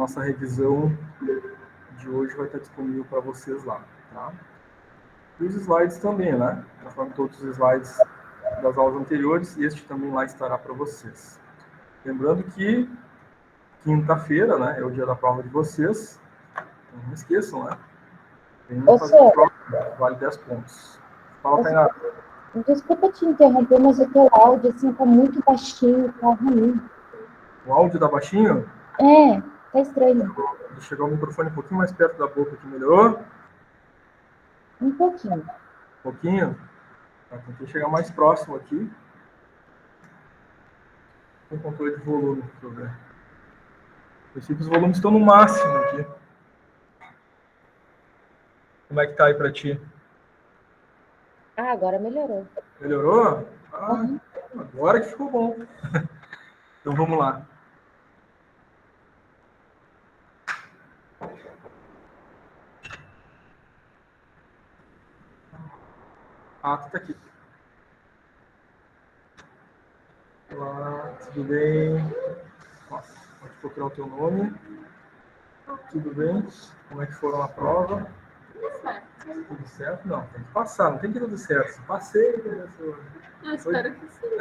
nossa revisão de hoje vai estar disponível para vocês lá, tá? E os slides também, né? Conforme todos os slides das aulas anteriores, este também lá estará para vocês. Lembrando que quinta-feira, né, é o dia da prova de vocês. Então, não esqueçam, né? Venham fazer a prova, vale 10 pontos. Fala, Tainá. Desculpa te interromper, mas o teu áudio assim tá muito baixinho, tá ruim. O áudio tá baixinho? É, tá estranho. Deixa eu chegar o microfone um pouquinho mais perto da boca aqui, melhorou? Um pouquinho. Um pouquinho? Tá, tentei chegar mais próximo aqui. Com controle de volume, deixa eu ver. Eu sei que os volumes estão no máximo aqui. Como é que tá aí pra ti? Ah, agora melhorou. Melhorou? Ah, agora que ficou bom. Então vamos lá. Ah, tu tá aqui. Olá, tudo bem? Nossa, pode procurar o teu nome. Tudo bem? Como é que foram a prova? Tudo certo? Não, tem que passar, não tem que ir tudo certo. Passei, professor. Eu espero que sim.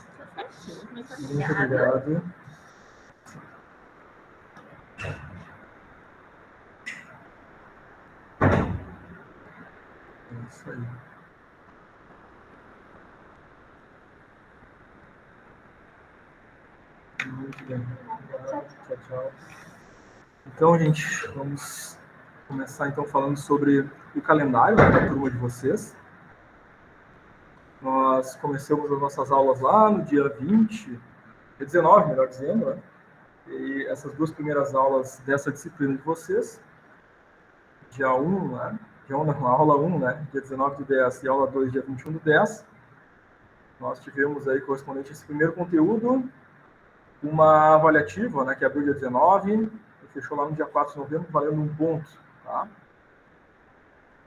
Tá certinho, muito Muito obrigado. É isso aí. Muito bem. Tchau, tchau. Então, gente, vamos começar então falando sobre o calendário, né, da turma de vocês. Nós começamos as nossas aulas lá no dia 20, dia 19, melhor dizendo, né? E essas duas primeiras aulas dessa disciplina de vocês, dia 1, né? Dia 1 não, aula 1, né? Dia 19 do 10 e aula 2, dia 21 do 10. Nós tivemos aí, correspondente a esse primeiro conteúdo, uma avaliativa, né, que abriu dia 19 e fechou lá no dia 4 de novembro, valendo 1 ponto, tá?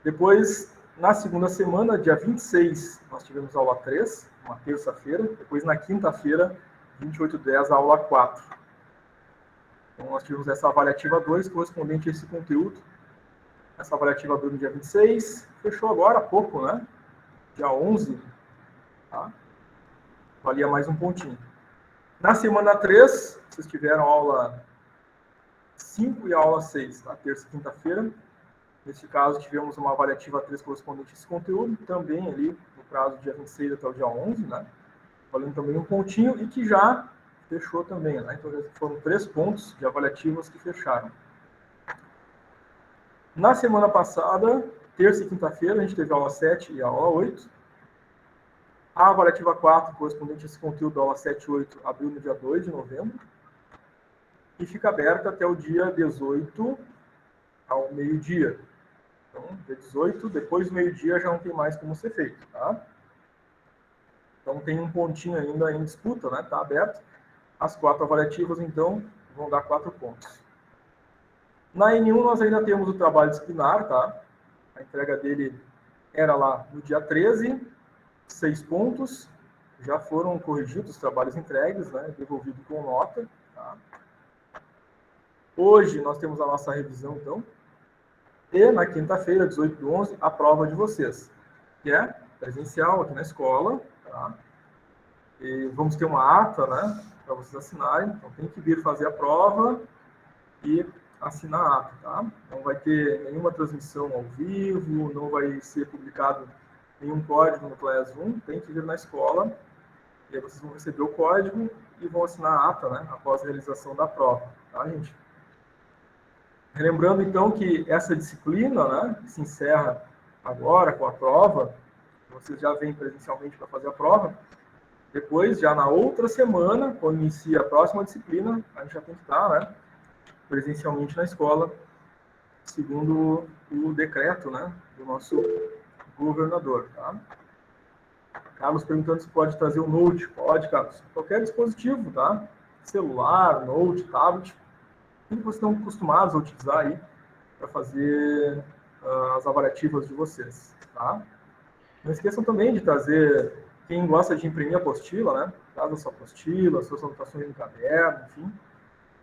Depois, na segunda semana, dia 26, nós tivemos aula 3, uma terça-feira. Depois, na quinta-feira, 28/10, a aula 4. Então, nós tivemos essa avaliativa 2, correspondente a esse conteúdo. Essa avaliativa abriu no dia 26, fechou agora há pouco, né? Dia 11, tá? Valia mais 1 pontinho. Na semana 3, vocês tiveram aula 5 e aula 6, tá? Terça e quinta-feira. Neste caso, tivemos uma avaliativa 3 correspondente a esse conteúdo, também ali no prazo do dia 26 até o dia 11, né? Valendo também 1 pontinho e que já fechou também, né? Então, foram 3 pontos de avaliativas que fecharam. Na semana passada, terça e quinta-feira, a gente teve aula 7 e aula 8. A avaliativa 4, correspondente a esse conteúdo da aula 7 e 8, abriu no dia 2 de novembro. E fica aberta até o dia 18, ao meio-dia. Então, dia 18, depois do meio-dia, já não tem mais como ser feito, tá? Então, tem um pontinho ainda em disputa, né? Tá aberto. As 4 avaliativas, então, vão dar 4 pontos. Na N1, nós ainda temos o trabalho disciplinar, tá? A entrega dele era lá no dia 13, 6 pontos. Já foram corrigidos os trabalhos entregues, né? Devolvido com nota, tá? Hoje, nós temos a nossa revisão, então. E na quinta-feira, 18/11, a prova de vocês, que é presencial aqui na escola, tá? E vamos ter uma ata, né, para vocês assinarem. Então tem que vir fazer a prova e assinar a ata, tá? Não vai ter nenhuma transmissão ao vivo, não vai ser publicado nenhum código no Classroom, tem que vir na escola, e aí vocês vão receber o código e vão assinar a ata, né, após a realização da prova, tá, gente? Relembrando, então, que essa disciplina, né, que se encerra agora com a prova, vocês já vêm presencialmente para fazer a prova, depois, já na outra semana, quando inicia a próxima disciplina, a gente já tem que estar, né, presencialmente na escola, segundo o decreto, né, do nosso governador, tá? Carlos perguntando se pode trazer o Note. Pode, Carlos. Qualquer dispositivo, tá? Celular, Note, tablet, tudo que vocês estão acostumados a utilizar aí para fazer as avaliativas de vocês, tá? Não esqueçam também de trazer, quem gosta de imprimir apostila, né? traz a sua apostila, as suas anotações no caderno, enfim,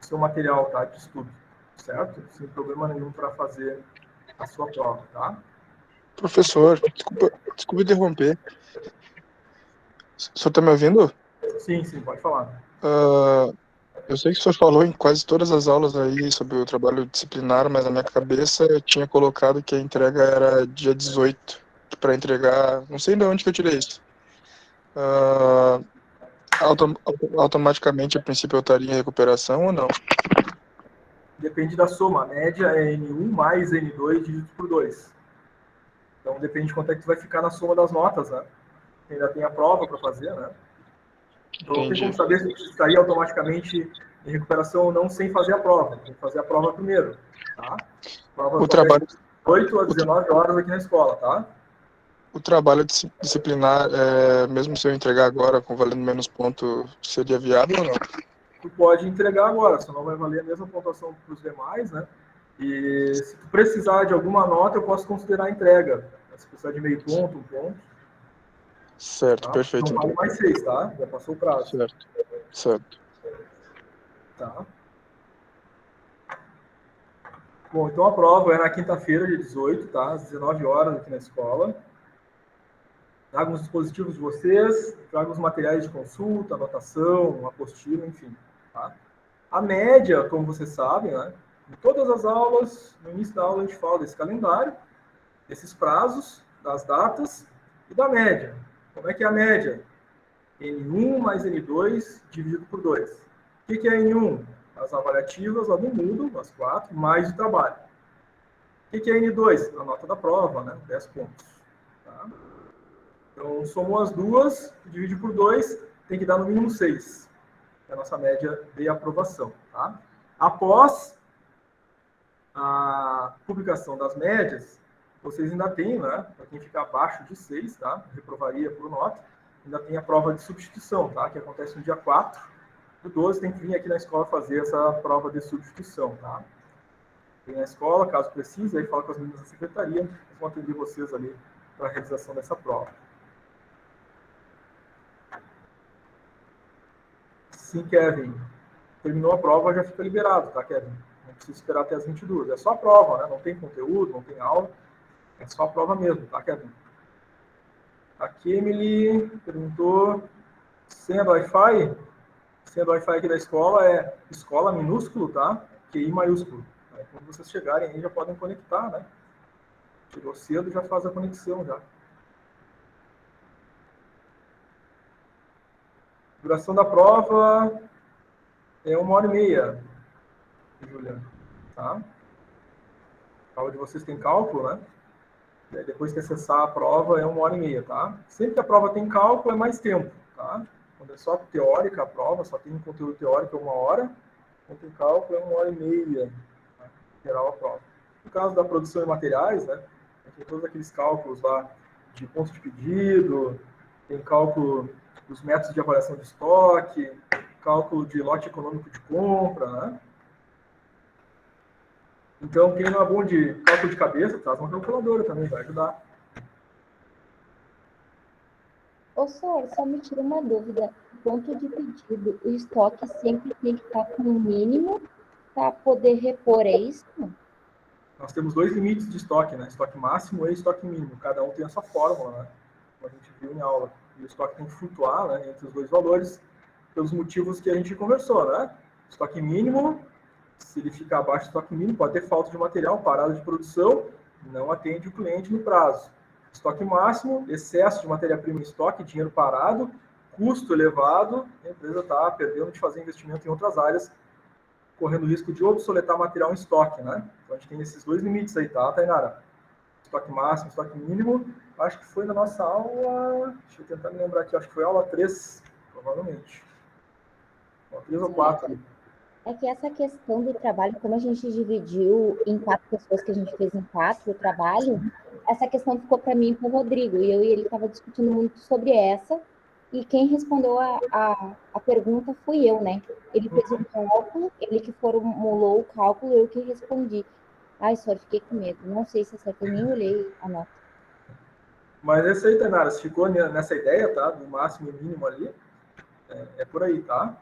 o seu material, tá, de estudo, certo? Sem problema nenhum para fazer a sua prova, tá? Professor, desculpa interromper. O senhor está me ouvindo? Sim, pode falar. Eu sei que o senhor falou em quase todas as aulas aí sobre o trabalho disciplinar, mas na minha cabeça eu tinha colocado que a entrega era dia 18, para entregar, não sei de onde que eu tirei isso. Automaticamente, a princípio, eu estaria em recuperação ou não? Depende da soma. A média é N1 mais N2 dividido por 2. Então, depende de quanto é que tu vai ficar na soma das notas, né? Ainda tem a prova para fazer, né? Então, não tem como saber se você estaria automaticamente em recuperação ou não sem fazer a prova. Tem que fazer a prova primeiro, tá? A prova acontece de 8 a 19 horas aqui na escola, tá? O trabalho disciplinar, mesmo se eu entregar agora com valendo menos ponto, seria viável ou não? Tu pode entregar agora, senão vai valer a mesma pontuação para os demais, né? E se tu precisar de alguma nota, eu posso considerar a entrega. Se precisar de meio ponto, 1 ponto. Certo, Tá? perfeito. Não vale mais 6, tá? Já passou o prazo. Certo. Tá. Bom, então a prova é na quinta-feira, dia 18, tá? Às 19 horas aqui na escola. Trago os dispositivos de vocês, trago os materiais de consulta, anotação, apostila, enfim. Tá? A média, como vocês sabem, né? Em todas as aulas, no início da aula a gente fala desse calendário, desses prazos, das datas e da média. Como é que é a média? N1 mais N2 dividido por 2. O que é N1? As avaliativas lá do mundo, as 4, mais o trabalho. O que é N2? A nota da prova, né? 10 pontos. Tá? Então, somou as duas, divide por 2, tem que dar no mínimo 6. É a nossa média de aprovação. Tá? Após a publicação das médias, vocês ainda têm, né? Para quem ficar abaixo de 6, tá? Reprovaria por nota, ainda tem a prova de substituição, tá? Que acontece no dia 4 do 12, tem que vir aqui na escola fazer essa prova de substituição, tá? Vem na escola, caso precise, aí fala com as meninas da secretaria, eles vão atender vocês ali para a realização dessa prova. Sim, Kevin. Terminou a prova, já fica liberado, tá, Kevin? Não precisa esperar até as 22. É só a prova, né? Não tem conteúdo, não tem aula. É só a prova mesmo, tá, Kevin? A Emily perguntou: senha do Wi-Fi? Senha do Wi-Fi aqui da escola é escola minúsculo, tá? QI maiúsculo. Aí, quando vocês chegarem aí, já podem conectar, né? Chegou cedo, já faz a conexão, já. Duração da prova é 1h30, Juliana. Tá? A aula de vocês tem cálculo, né? Depois que acessar a prova é 1h30, tá? Sempre que a prova tem cálculo, é mais tempo, tá? Quando é só teórica a prova, só tem conteúdo teórico é 1 hora. Quando tem cálculo é 1h30, tá? Geral a prova. No caso da produção de materiais, né? Tem todos aqueles cálculos lá de ponto de pedido, tem cálculo dos métodos de avaliação de estoque, cálculo de lote econômico de compra, né? Então, quem não é bom de cálculo de cabeça, traz uma calculadora também, vai ajudar. Ô, senhor, só me tira uma dúvida. Ponto de pedido, o estoque sempre tem que estar com o mínimo para poder repor, é isso? Nós temos 2 limites de estoque, né? Estoque máximo e estoque mínimo. Cada um tem a sua fórmula, né? Como a gente viu em aula. E o estoque tem que flutuar, né, entre os dois valores, pelos motivos que a gente conversou, né? Estoque mínimo, se ele ficar abaixo do estoque mínimo, pode ter falta de material, parada de produção, não atende o cliente no prazo. Estoque máximo, excesso de matéria-prima em estoque, dinheiro parado, custo elevado, a empresa está perdendo de fazer investimento em outras áreas, correndo risco de obsoletar material em estoque, né? Então a gente tem esses 2 limites aí, tá, Tainara? Estoque máximo, estoque mínimo. Acho que foi na nossa aula, deixa eu tentar me lembrar aqui, acho que foi aula 3, provavelmente. Aula 3 ou 4. É que essa questão do trabalho, como a gente dividiu em 4 pessoas, que a gente fez em 4 o trabalho, essa questão ficou para mim e para o Rodrigo, e eu e ele estava discutindo muito sobre essa, e quem respondeu a pergunta fui eu, né? Ele fez o cálculo, ele que formulou o cálculo, eu que respondi. Ai, só fiquei com medo, não sei se acertei, nem olhei a nota. Mas essa aí, Tainara, se ficou nessa ideia, tá? Do máximo e mínimo ali, É por aí, tá?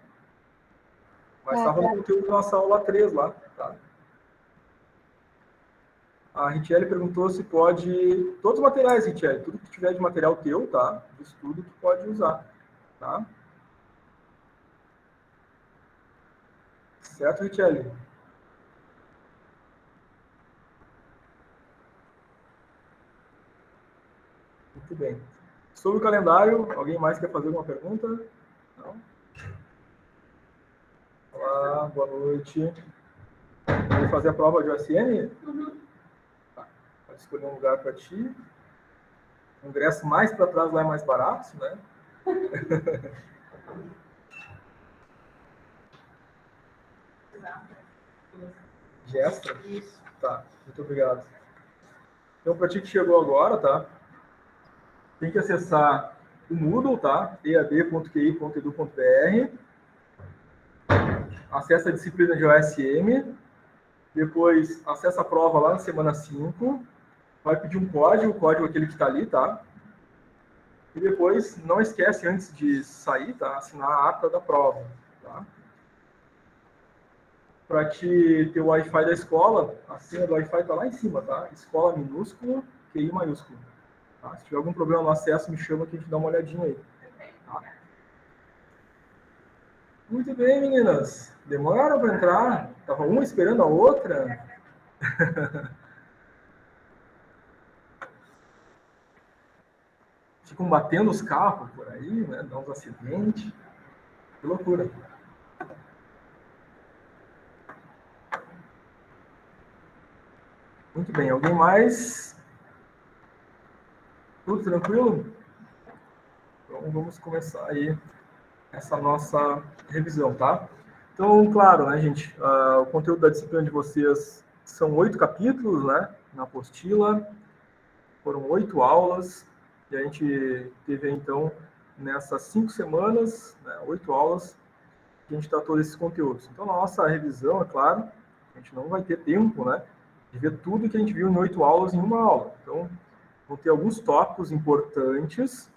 Mas estava no conteúdo da nossa aula 3 lá, tá? A Richelle perguntou se pode... Todos os materiais, Richelle, tudo que tiver de material teu, tá? De estudo, tu pode usar, tá? Certo, Richelle? Muito bem. Sobre o calendário, alguém mais quer fazer alguma pergunta? Não? Olá, boa noite. Vai fazer a prova de OSM? Tá. Pode escolher um lugar para ti. O ingresso mais para trás lá é mais barato, né? De extra? Isso. Tá, muito obrigado. Então, para ti que chegou agora, tá? Tem que acessar o Moodle, tá? ead.qi.edu.br. Acessa a disciplina de OSM. Depois, acessa a prova lá na semana 5. Vai pedir um código, o código é aquele que está ali, tá? E depois, não esquece, antes de sair, tá? Assinar a ata da prova, tá? Para te ter o Wi-Fi da escola, a senha do Wi-Fi está lá em cima, tá? Escola minúsculo, QI maiúsculo. Tá? Se tiver algum problema no acesso, me chama que a gente dá uma olhadinha aí. Tá? Muito bem, meninas. Demoraram para entrar? Tava uma esperando a outra? Ficam batendo os carros por aí, né? Dá uns acidentes. Que loucura. Muito bem. Alguém mais? Tudo tranquilo? Então, vamos começar aí essa nossa revisão, tá? Então, claro, né, gente? O conteúdo da disciplina de vocês são 8 capítulos, né? Na apostila. Foram 8 aulas. E a gente teve, então, nessas 5 semanas, né, 8 aulas, que a gente tratou desses conteúdos. Então, na nossa revisão, é claro, a gente não vai ter tempo, né, de ver tudo que a gente viu em 8 aulas em uma aula. Então, vão ter alguns tópicos importantes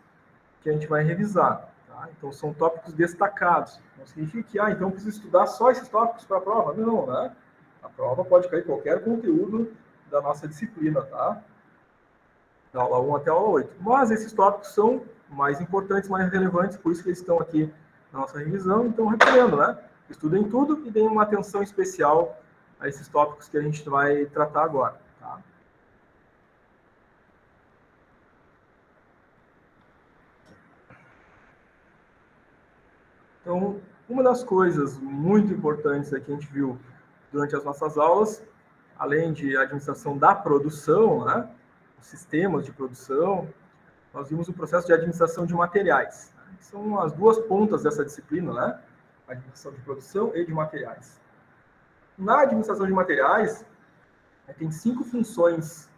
que a gente vai revisar. Tá? Então, são tópicos destacados. Não significa que, então, eu preciso estudar só esses tópicos para a prova. Não, né? A prova pode cair qualquer conteúdo da nossa disciplina, tá? Da aula 1 até a aula 8. Mas esses tópicos são mais importantes, mais relevantes, por isso que eles estão aqui na nossa revisão. Então, recomendo, né? Estudem tudo e deem uma atenção especial a esses tópicos que a gente vai tratar agora. Tá? Então, uma das coisas muito importantes que a gente viu durante as nossas aulas, além de administração da produção, né? Os sistemas de produção, nós vimos o processo de administração de materiais. São as duas pontas dessa disciplina, né? A administração de produção e de materiais. Na administração de materiais, tem 5 funções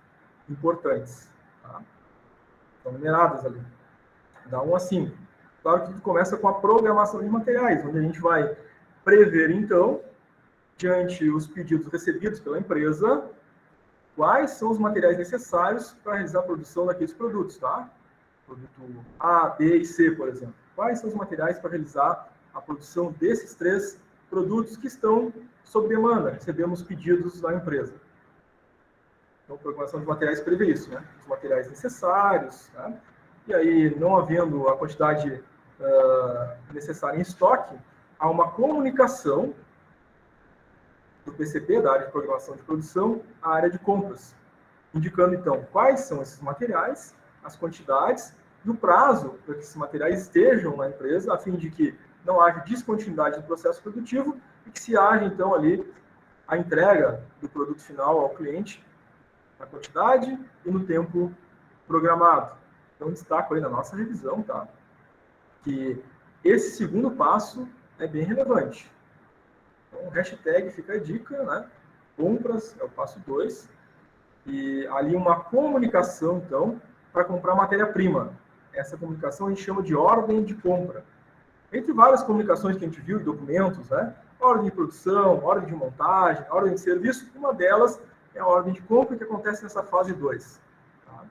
importantes. Tá? Estão numeradas ali. Da 1 a 5. Claro que tudo começa com a programação de materiais, onde a gente vai prever, então, diante os pedidos recebidos pela empresa, quais são os materiais necessários para realizar a produção daqueles produtos, tá? Produto A, B e C, por exemplo. Quais são os materiais para realizar a produção desses 3 produtos que estão sob demanda? Recebemos pedidos da empresa. Então, a programação de materiais prevê isso, né? Os materiais necessários, né? E aí, não havendo a quantidade necessária em estoque, há uma comunicação do PCP, da área de programação de produção, à área de compras, indicando, então, quais são esses materiais, as quantidades e o prazo para que esses materiais estejam na empresa, a fim de que não haja descontinuidade do processo produtivo e que se haja, então, ali a entrega do produto final ao cliente na quantidade e no tempo programado. Então, destaco aí na nossa revisão, tá? Que esse segundo passo é bem relevante. Então, hashtag fica a dica, né? Compras é o passo 2. E ali uma comunicação, então, para comprar matéria-prima. Essa comunicação a gente chama de ordem de compra. Entre várias comunicações que a gente viu em documentos, né? Ordem de produção, ordem de montagem, ordem de serviço, uma delas é a ordem de compra que acontece nessa fase 2, tá?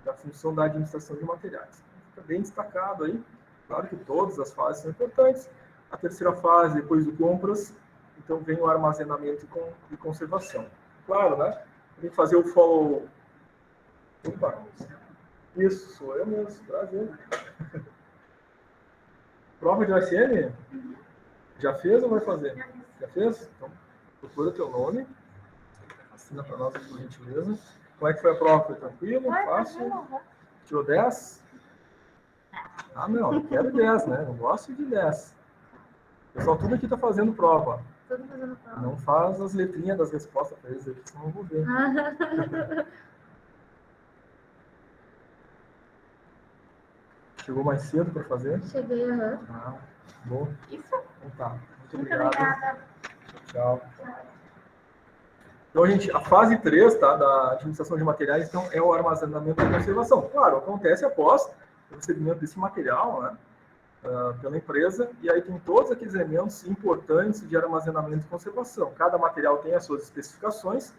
Da função da administração de materiais. Fica bem destacado aí. Claro que todas as fases são importantes. A terceira fase, depois do compras, então vem o armazenamento e conservação. Claro, né? Tem que fazer o follow... Opa! Isso, sou eu mesmo, prazer. Prova de OSM? Já fez ou vai fazer? Já fez? Então, procura teu nome. Assina para nós, por gentileza. Como é que foi a prova? Foi tranquilo? Fácil? Tirou 10? Ah, não, eu quero 10, né? Eu gosto de 10. Pessoal, tudo aqui está fazendo prova. Tudo fazendo prova. Não faz as letrinhas das respostas para eles aqui, senão eu vou ver. Chegou mais cedo para fazer? Cheguei, aham. Ah, bom. Isso. Então tá. Muito Muito obrigado. obrigada. Tchau. Então, gente, a fase 3, tá, da administração de materiais, então, é o armazenamento e conservação. Claro, acontece após o recebimento desse material, né, pela empresa, e aí tem todos aqueles elementos importantes de armazenamento e conservação. Cada material tem as suas especificações.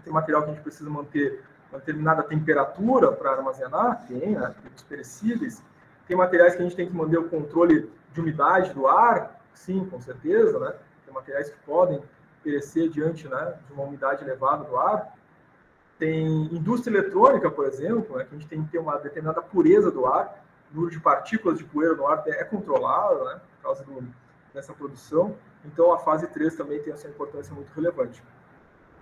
Tem material que a gente precisa manter uma determinada temperatura para armazenar, tem, né, tem os perecíveis. Tem materiais que a gente tem que manter o controle de umidade do ar, sim, com certeza, né? Tem materiais que podem perecer diante, né, de uma umidade elevada do ar. Tem indústria eletrônica, por exemplo, né, que a gente tem que ter uma determinada pureza do ar. O número de partículas de poeira no ar é controlado, né, por causa dessa produção. Então, a fase 3 também tem essa importância muito relevante.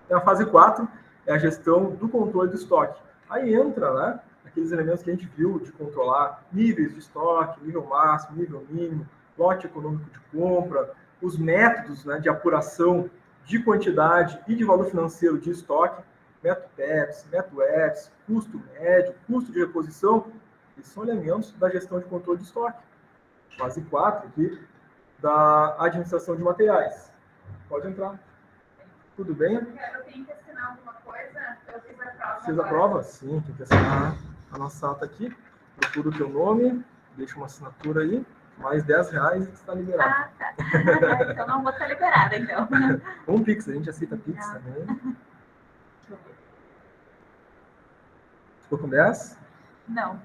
E a fase 4 é a gestão do controle do estoque. Aí entra, né, aqueles elementos que a gente viu de controlar níveis de estoque, nível máximo, nível mínimo, lote econômico de compra, os métodos, né, de apuração de quantidade e de valor financeiro de estoque, método PEPS, método EPS, custo médio, custo de reposição, esses são elementos da gestão de controle de estoque. Fase 4 aqui, da administração de materiais. Pode entrar. Tudo bem? Eu tenho que assinar alguma coisa? Eu fiz a prova. Fez a prova? Sim, tem que assinar a nossa ata aqui. Procura o teu nome, deixa uma assinatura aí, mais R$10 e está liberado. Ah, tá. Então não vou estar liberada, então. Um Pix, a gente aceita Pix também. Ficou com 10? Não.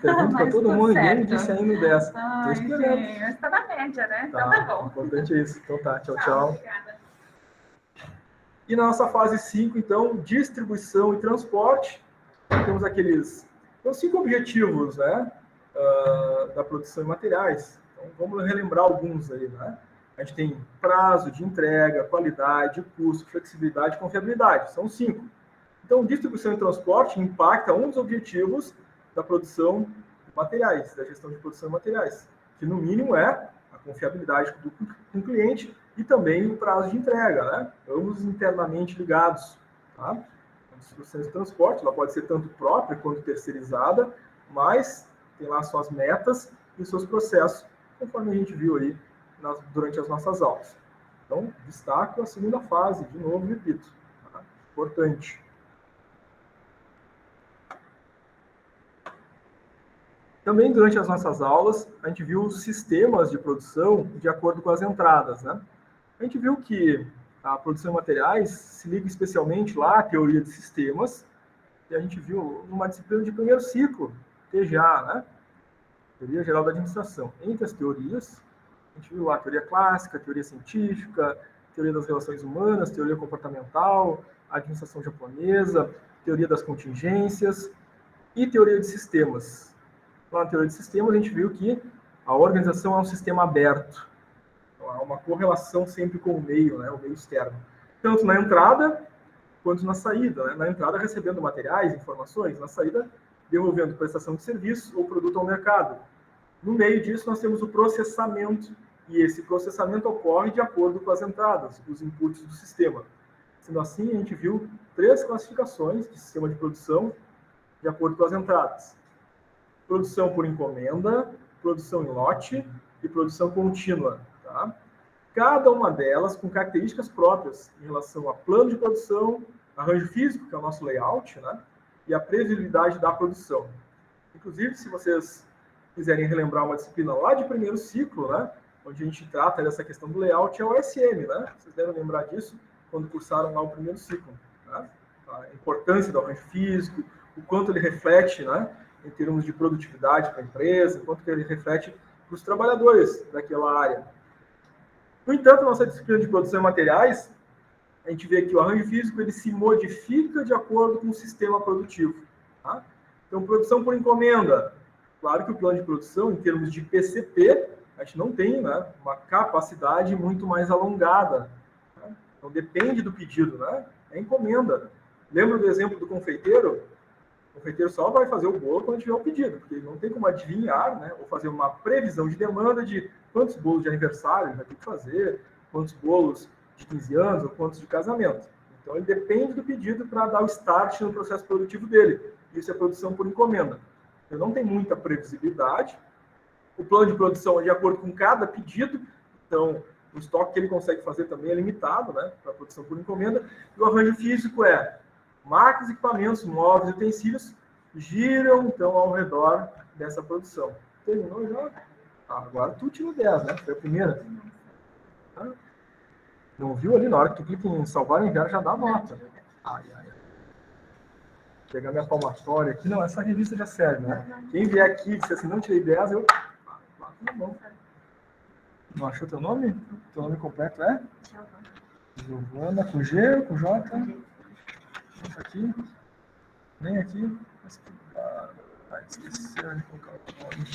Pergunta para Mas todo tudo mundo, ninguém certo. disse ainda 10. Estou Ai, esperando. gente, mas tá na média, né? Então Tá, tá o bom. importante é isso. Então tá, tchau, tchau. Obrigada. E na nossa fase 5, então, distribuição e transporte, temos aqueles 5 objetivos, né, da produção de materiais. Então, vamos relembrar alguns aí, né? A gente tem prazo de entrega, qualidade, custo, flexibilidade e confiabilidade. São 5. Então, distribuição e transporte impacta um dos objetivos da produção de materiais, da gestão de produção de materiais, que no mínimo é a confiabilidade do cliente e também o prazo de entrega, né? Ambos internamente ligados, tá? A distribuição de transporte, ela pode ser tanto própria quanto terceirizada, mas tem lá suas metas e seus processos, conforme a gente viu aí durante as nossas aulas. Então, destaco a segunda fase, de novo, repito, tá? Importante. Também, durante as nossas aulas, a gente viu os sistemas de produção de acordo com as entradas, né? A gente viu que a produção de materiais se liga especialmente lá à teoria de sistemas, que a gente viu numa disciplina de primeiro ciclo, TGA, né? Teoria Geral da Administração. Entre as teorias, a gente viu lá a teoria clássica, a teoria científica, a teoria das relações humanas, teoria comportamental, a administração japonesa, teoria das contingências e teoria de sistemas. Na teoria de sistemas, a gente viu que a organização é um sistema aberto. Então, há uma correlação sempre com o meio, né, o meio externo. Tanto na entrada, quanto na saída. Né? Na entrada, recebendo materiais, informações. Na saída, devolvendo prestação de serviço ou produto ao mercado. No meio disso, nós temos o processamento. E esse processamento ocorre de acordo com as entradas, os inputs do sistema. Sendo assim, a gente viu 3 classificações de sistema de produção de acordo com as entradas. Produção por encomenda, produção em lote e produção contínua. Tá? Cada uma delas com características próprias em relação a plano de produção, arranjo físico, que é o nosso layout, né? E a previsibilidade da produção. Inclusive, se vocês quiserem relembrar uma disciplina lá de primeiro ciclo, né? Onde a gente trata dessa questão do layout, é o OSM, né? Vocês devem lembrar disso quando cursaram lá o primeiro ciclo. Né? A importância do arranjo físico, o quanto ele reflete, né? Em termos de produtividade para a empresa, enquanto que ele reflete para para os trabalhadores daquela área. No entanto, nossa disciplina de produção de materiais, a gente vê que o arranjo físico ele se modifica de acordo com o sistema produtivo. Tá? Então, produção por encomenda. Claro que o plano de produção, em termos de PCP, a gente não tem, né, uma capacidade muito mais alongada. Tá? Então, depende do pedido, né? É encomenda. Lembra do exemplo do confeiteiro? O confeiteiro só vai fazer o bolo quando tiver o pedido, porque ele não tem como adivinhar, né, ou fazer uma previsão de demanda de quantos bolos de aniversário ele vai ter que fazer, quantos bolos de 15 anos ou quantos de casamento. Então, ele depende do pedido para dar o start no processo produtivo dele. Isso é produção por encomenda. Ele não tem muita previsibilidade. O plano de produção é de acordo com cada pedido. Então, o estoque que ele consegue fazer também é limitado, né, para a produção por encomenda. E o arranjo físico é máquinas, equipamentos, móveis e utensílios giram, então, ao redor dessa produção. Terminou já? Agora tu tirou 10, né? Foi a primeira. Tá? Não viu ali? Na hora que tu clica em salvar e enviar, já dá nota. Ai. Vou pegar minha palmatória aqui. Não, essa revista já serve, né? Quem vier aqui e disser assim, não tirei 10, eu bato na mão. Não achou teu nome? Teu nome completo é? Giovana, com G, com J. Aqui. Nem aqui. Esqueci de colocar o nome.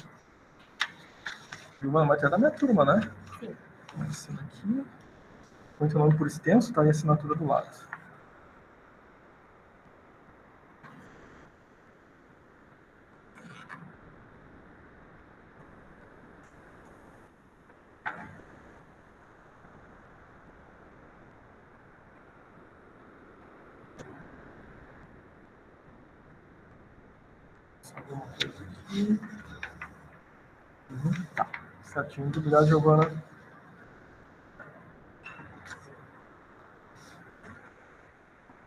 Giovana, mas é da minha turma, né? Sim. Assina aqui. Põe teu nome por extenso, tá? E a assinatura do lado. Alguma coisa aqui. Tá. Certinho. Muito obrigado, Giovana.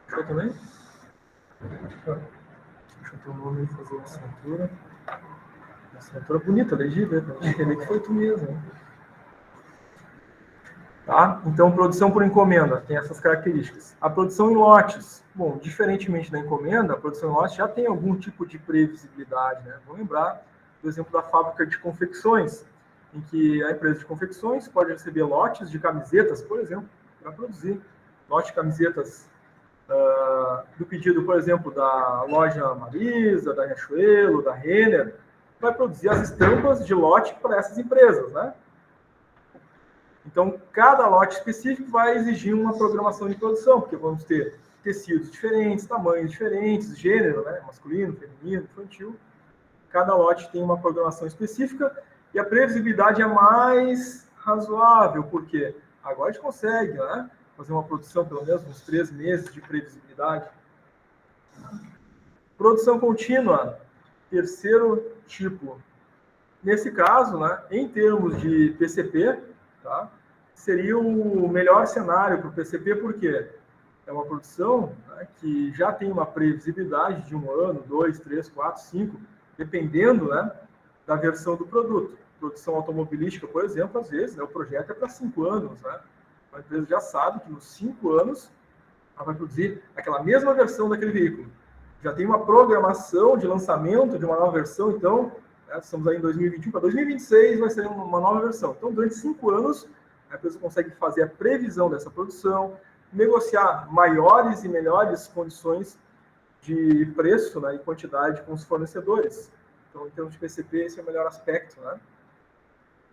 Deixa eu também? Deixa eu ter o nome e fazer a assinatura. Uma assinatura bonita, legível, pra gente entender que foi tu mesmo. Né? Tá? Então, produção por encomenda tem essas características. A produção em lotes. Bom, diferentemente da encomenda, a produção em lotes já tem algum tipo de previsibilidade. Né? Vamos lembrar do exemplo da fábrica de confecções, em que a empresa de confecções pode receber lotes de camisetas, por exemplo, para produzir. Lote de camisetas do pedido, por exemplo, da loja Marisa, da Riachuelo, da Renner, vai produzir as estampas de lote para essas empresas, né? Então, cada lote específico vai exigir uma programação de produção, porque vamos ter tecidos diferentes, tamanhos diferentes, gênero, né? Masculino, feminino, infantil. Cada lote tem uma programação específica e a previsibilidade é mais razoável, porque agora a gente consegue, né? Fazer uma produção, pelo menos uns 3 meses de previsibilidade. Produção contínua, terceiro tipo. Nesse caso, né, em termos de PCP, tá, seria o melhor cenário para o PCP, porque é uma produção, né, que já tem uma previsibilidade de 1 ano, 2, 3, 4, 5, dependendo, né, da versão do produto. Produção automobilística, por exemplo, às vezes, né, o projeto é para 5 anos, né? A empresa já sabe que nos 5 anos ela vai produzir aquela mesma versão daquele veículo. Já tem uma programação de lançamento de uma nova versão, então, né, estamos aí em 2021, para 2026 vai ser uma nova versão. Então, durante 5 anos, a empresa consegue fazer a previsão dessa produção, negociar maiores e melhores condições de preço, né, e quantidade com os fornecedores. Então, em termos de PCP, esse é o melhor aspecto, né?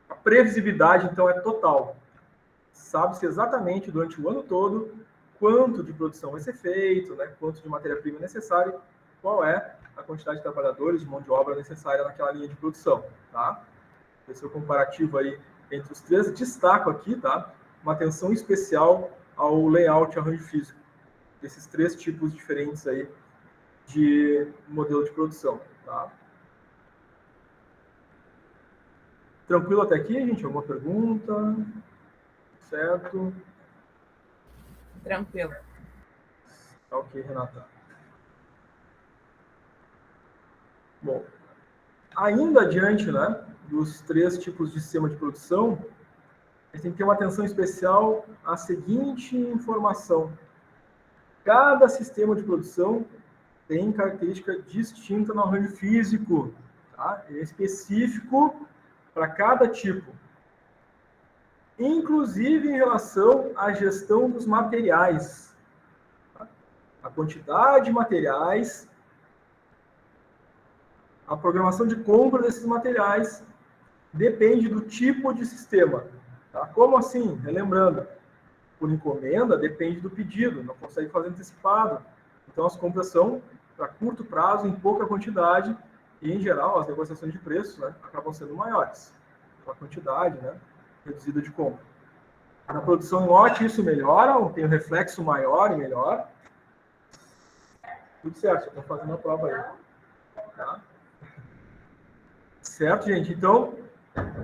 A previsibilidade, então, é total. Sabe-se exatamente durante o ano todo quanto de produção vai ser feito, né, quanto de matéria-prima é necessário, qual é a quantidade de trabalhadores, de mão de obra necessária naquela linha de produção. Tá? Esse é o comparativo aí entre os 3. Destaco aqui, tá, uma atenção especial ao layout e arranjo físico. Esses 3 tipos diferentes aí de modelo de produção. Tá? Tranquilo até aqui, gente? Alguma pergunta? Certo? Tranquilo. Ok, Renata. Bom, ainda adiante, né, dos 3 tipos de sistema de produção, a gente tem que ter uma atenção especial à seguinte informação. Cada sistema de produção tem característica distinta no arranjo físico. Tá? É específico para cada tipo, inclusive em relação à gestão dos materiais. A quantidade de materiais, a programação de compra desses materiais depende do tipo de sistema. Tá? Como assim? Relembrando, por encomenda depende do pedido, não consegue fazer antecipado. Então as compras são para curto prazo, em pouca quantidade, e em geral as negociações de preços, né, acabam sendo maiores, pela quantidade, né, reduzida de compra. Na produção em lote isso melhora, tem um reflexo maior e melhor. Tudo certo, já estou fazendo a prova aí. Tá? Certo, gente? Então,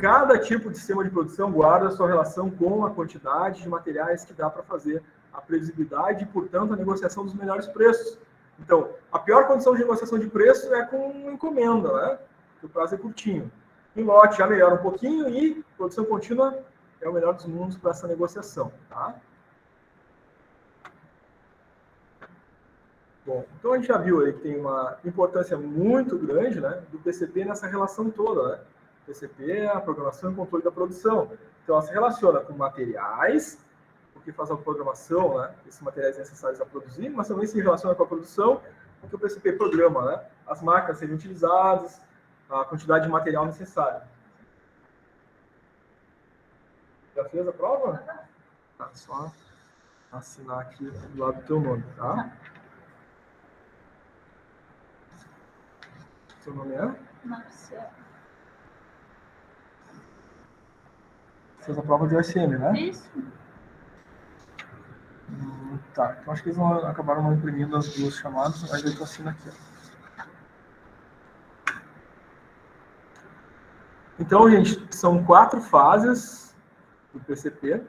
cada tipo de sistema de produção guarda a sua relação com a quantidade de materiais que dá para fazer a previsibilidade e, portanto, a negociação dos melhores preços. Então, a pior condição de negociação de preço é com encomenda, né? Porque o prazo é curtinho. Em lote já melhora um pouquinho e produção contínua é o melhor dos mundos para essa negociação, tá? Bom, então a gente já viu aí que tem uma importância muito grande, né, do PCP nessa relação toda, né? O PCP é a programação e controle da produção. Então, ela se relaciona com materiais, porque faz a programação, né, esses materiais necessários a produzir, mas também se relaciona com a produção, porque o PCP programa, né, as máquinas serem utilizadas, a quantidade de material necessário. Já fez a prova? Tá, só assinar aqui do lado do teu nome, tá? Seu nome é? Marcelo. Fez a prova de OSM, né? Isso. Tá, então acho que eles acabaram não imprimindo as duas chamadas, mas eu tô assinando aqui. Ó. Então, gente, são 4 fases do PCP.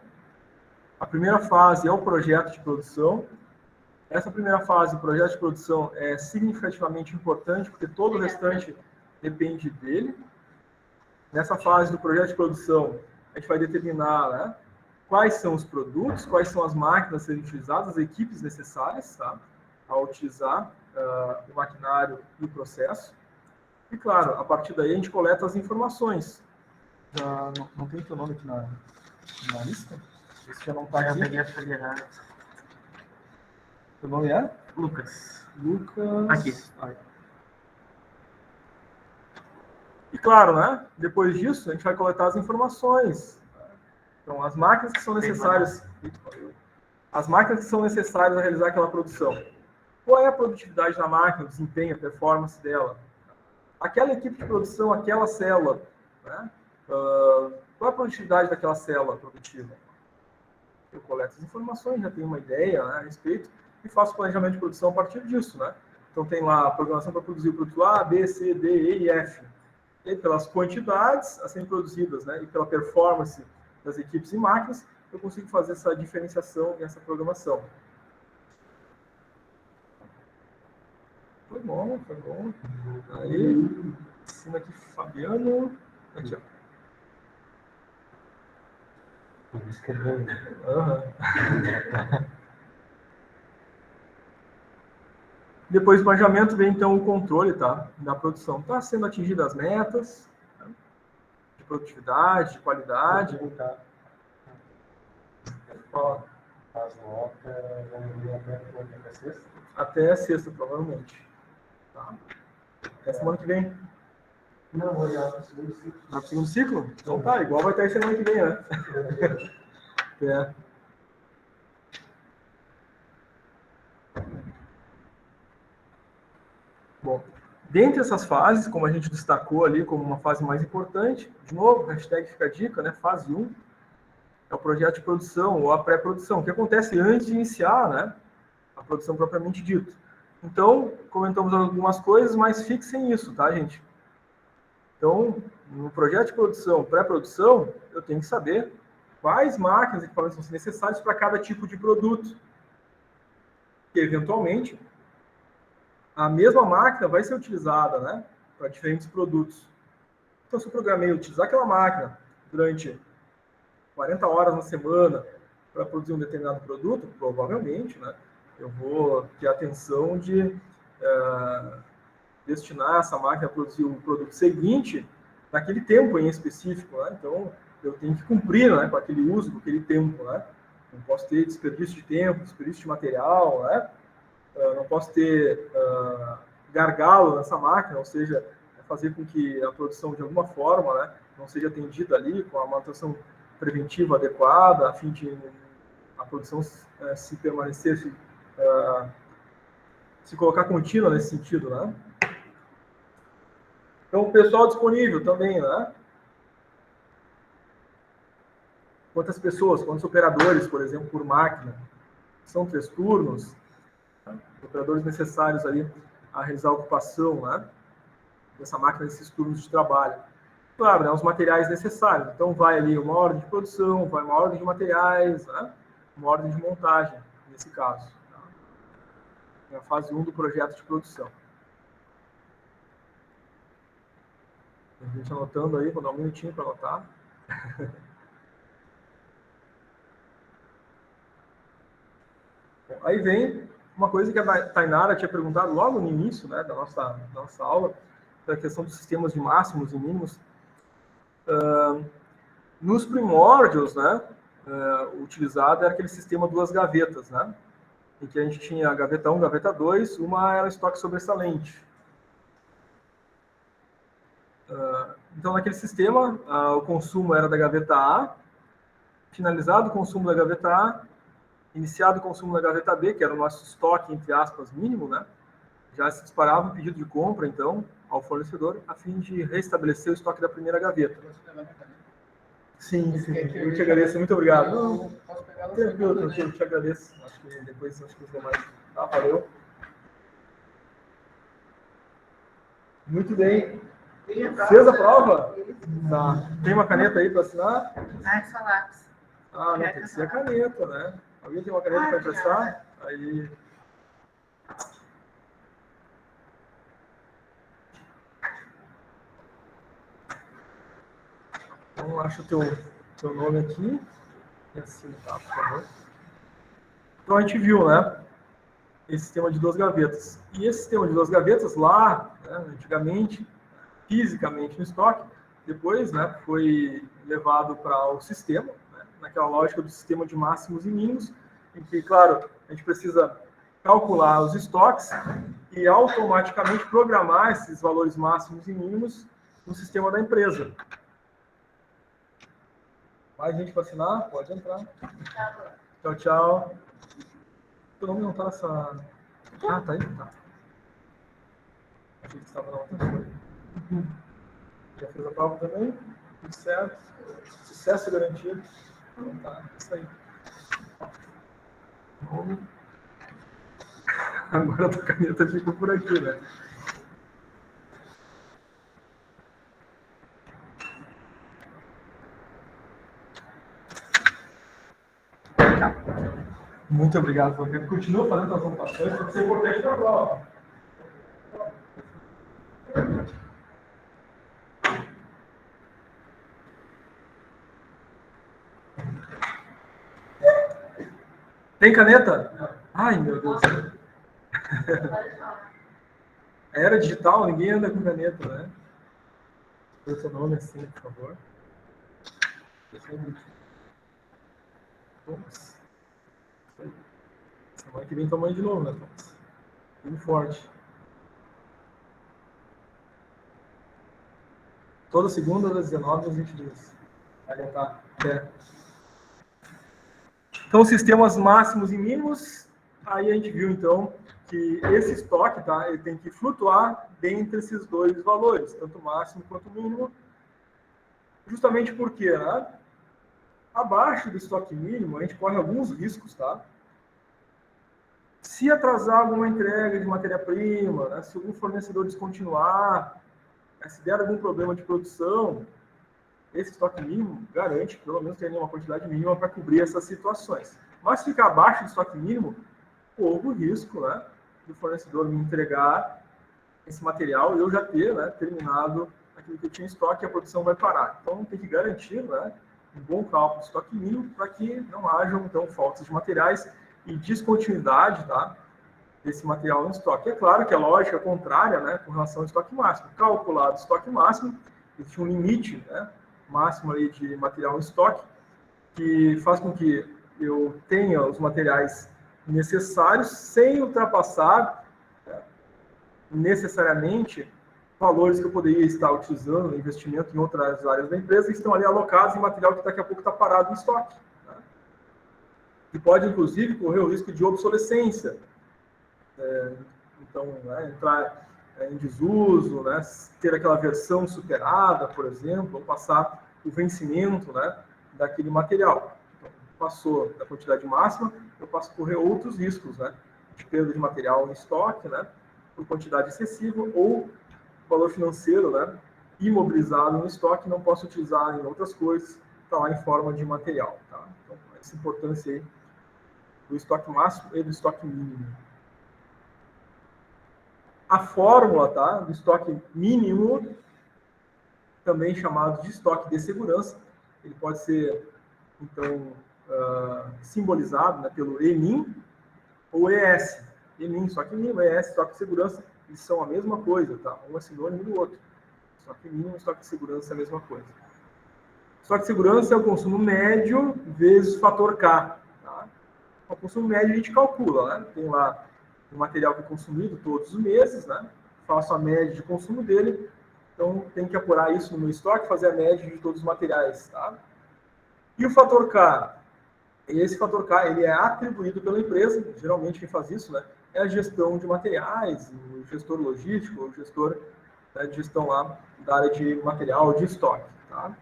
A primeira fase é o projeto de produção. Essa primeira fase, o projeto de produção, é significativamente importante, porque todo o restante depende dele. Nessa fase do projeto de produção, a gente vai determinar, né, quais são os produtos, quais são as máquinas a serem utilizadas, as equipes necessárias, tá, a utilizar o maquinário e o processo. E, claro, a partir daí a gente coleta as informações. Já não tem teu nome aqui na lista? Esse já não está aqui. Eu peguei a folha errada. Teu nome é? Lucas. Lucas. Aqui. E claro, né? Depois disso, a gente vai coletar as informações. Então, as máquinas que são necessárias. As máquinas que são necessárias a realizar aquela produção. Qual é a produtividade da máquina, o desempenho, a performance dela? Aquela equipe de produção, aquela célula, né? Qual é a produtividade daquela célula produtiva? Eu coleto as informações, já tenho uma ideia, né, a respeito, e faço o planejamento de produção a partir disso, né? Então tem lá a programação para produzir o produto A, B, C, D, E e F. E aí, pelas quantidades a serem produzidas, né, e pela performance das equipes e máquinas, eu consigo fazer essa diferenciação e essa programação. Foi bom, foi bom. Aí, assina aqui Fabiano. Aqui, ó. Depois do planejamento vem então o controle, tá, da produção. Está sendo atingidas as metas, né, de produtividade, de qualidade. Até sexta, provavelmente. Tá? Até semana que vem. Não, vou olhar para o segundo ciclo. No segundo ciclo? Então tá, igual vai estar semana que vem, né? É. Bom, dentre essas fases, como a gente destacou ali como uma fase mais importante, de novo, hashtag fica a dica, né? Fase 1, é o projeto de produção ou a pré-produção, que acontece antes de iniciar, né, a produção propriamente dita. Então, comentamos algumas coisas, mas fixem isso, tá, gente? Então, no projeto de produção, pré-produção, eu tenho que saber quais máquinas e equipamentos são necessários para cada tipo de produto. E, eventualmente, a mesma máquina vai ser utilizada, né, para diferentes produtos. Então, se eu programei utilizar aquela máquina durante 40 horas na semana para produzir um determinado produto, provavelmente, né, eu vou ter a atenção de destinar essa máquina a produzir o produto seguinte naquele tempo em específico, né? Então, eu tenho que cumprir, né, com aquele uso, com aquele tempo, né? Não posso ter desperdício de tempo, desperdício de material, né? Não posso ter gargalo nessa máquina, ou seja, fazer com que a produção, de alguma forma, né, não seja atendida ali com a manutenção preventiva adequada, a fim de a produção se permanecer, se colocar contínua nesse sentido, né? Então, o pessoal disponível também, né? Quantas pessoas, quantos operadores, por exemplo, por máquina? São 3 turnos, né? Operadores necessários ali a realizar a ocupação, né, dessa máquina, desses turnos de trabalho. Claro, né, os materiais necessários. Então, vai ali uma ordem de produção, vai uma ordem de materiais, né, uma ordem de montagem, nesse caso. Tá? É a fase 1 do projeto de produção. Tem gente anotando aí, vou dar um minutinho para anotar. Bom, aí vem uma coisa que a Tainara tinha perguntado logo no início, né, da nossa aula, da questão dos sistemas de máximos e mínimos. Nos primórdios, né, utilizado era aquele sistema 2 gavetas, né, em que a gente tinha a gaveta 1, gaveta 2, uma era estoque sobressalente. Então, naquele sistema, o consumo era da gaveta A, finalizado o consumo da gaveta A, iniciado o consumo da gaveta B, que era o nosso estoque, entre aspas, mínimo, né, já se disparava um pedido de compra, então, ao fornecedor, a fim de restabelecer o estoque da primeira gaveta. Sim, eu te agradeço, muito obrigado. Não, tranquilo, eu te agradeço. Acho que depois os demais. Tá, valeu. Muito bem. Fez a prova? Tá. Tem uma caneta aí para assinar? Ah, é só lápis. Ah, não, tem que ser a caneta, né? Alguém tem uma caneta para emprestar? Aí. Então, acha o teu nome aqui. E assim, tá, por favor. Então, a gente viu, né? Esse sistema de 2 gavetas. E esse sistema de 2 gavetas, lá, né, antigamente, fisicamente no estoque, depois, né, foi levado para o sistema, né, naquela lógica do sistema de máximos e mínimos, em que, claro, a gente precisa calcular os estoques e automaticamente programar esses valores máximos e mínimos no sistema da empresa. Mais gente para assinar? Pode entrar. Tchau, tchau. O nome não está nessa... Ah, tá aí? Tá. Achei que estava na outra folha. Já fez a prova também? Tudo certo. Sucesso garantido. Então tá, isso aí. Nome. Agora a tua caneta ficou por aqui, né? Muito obrigado, Fabiano. Continua fazendo as anotações, porque isso é importante para a prova. Tem caneta? Ai, meu Deus. Era digital, ninguém anda com caneta, né? Dê seu nome assim, por favor. Vamos. Semana que vem tamanho de novo, né, Thomas? Bem forte. Toda segunda, das 19 às 22. Vai tentar. Então, sistemas máximos e mínimos. Aí a gente viu, então, que esse estoque, tá, ele tem que flutuar dentre esses dois valores, tanto máximo quanto mínimo. Justamente porque, né, abaixo do estoque mínimo, a gente corre alguns riscos, tá? Se atrasar alguma entrega de matéria-prima, né, se algum fornecedor descontinuar, né, se der algum problema de produção, esse estoque mínimo garante que pelo menos tenha uma quantidade mínima para cobrir essas situações. Mas se ficar abaixo do estoque mínimo, houve o risco, né, do fornecedor me entregar esse material e eu já ter, né, terminado aquilo que eu tinha em estoque e a produção vai parar. Então, tem que garantir, né, um bom cálculo de estoque mínimo para que não hajam, então, faltas de materiais e descontinuidade, tá, desse material em estoque. É claro que a lógica é contrária, né, com relação ao estoque máximo. Calculado o estoque máximo, existe um limite, né, máximo aí de material em estoque, que faz com que eu tenha os materiais necessários sem ultrapassar, né, necessariamente valores que eu poderia estar utilizando no investimento em outras áreas da empresa, que estão ali alocados em material que daqui a pouco está parado em estoque. Né? E pode, inclusive, correr o risco de obsolescência. Então, né, entrar em desuso, né, ter aquela versão superada, por exemplo, ou passar o vencimento, né, daquele material. Então, passou da quantidade máxima, eu passo a correr outros riscos, né, de perda de material em estoque, né, por quantidade excessiva, ou valor financeiro, né, imobilizado no estoque, não posso utilizar em outras coisas, está lá em forma de material. Tá? Então, essa importância aí do estoque máximo e do estoque mínimo. A fórmula, tá, do estoque mínimo, também chamado de estoque de segurança, ele pode ser, então, simbolizado, né, pelo EMIN ou ES. EMIN, estoque mínimo, ES, estoque de segurança, eles são a mesma coisa, tá? Um é sinônimo do outro. Estoque mínimo e estoque de segurança é a mesma coisa. Estoque de segurança é o consumo médio vezes fator K. Tá? O consumo médio a gente calcula, né? Tem lá o material que é consumido todos os meses, né? Faço a média de consumo dele, então tem que apurar isso no meu estoque, fazer a média de todos os materiais. Tá? E o fator K? Esse fator K ele é atribuído pela empresa, geralmente quem faz isso, né, é a gestão de materiais, o gestor logístico, o gestor, né, de gestão lá da área de material, de estoque. Tá?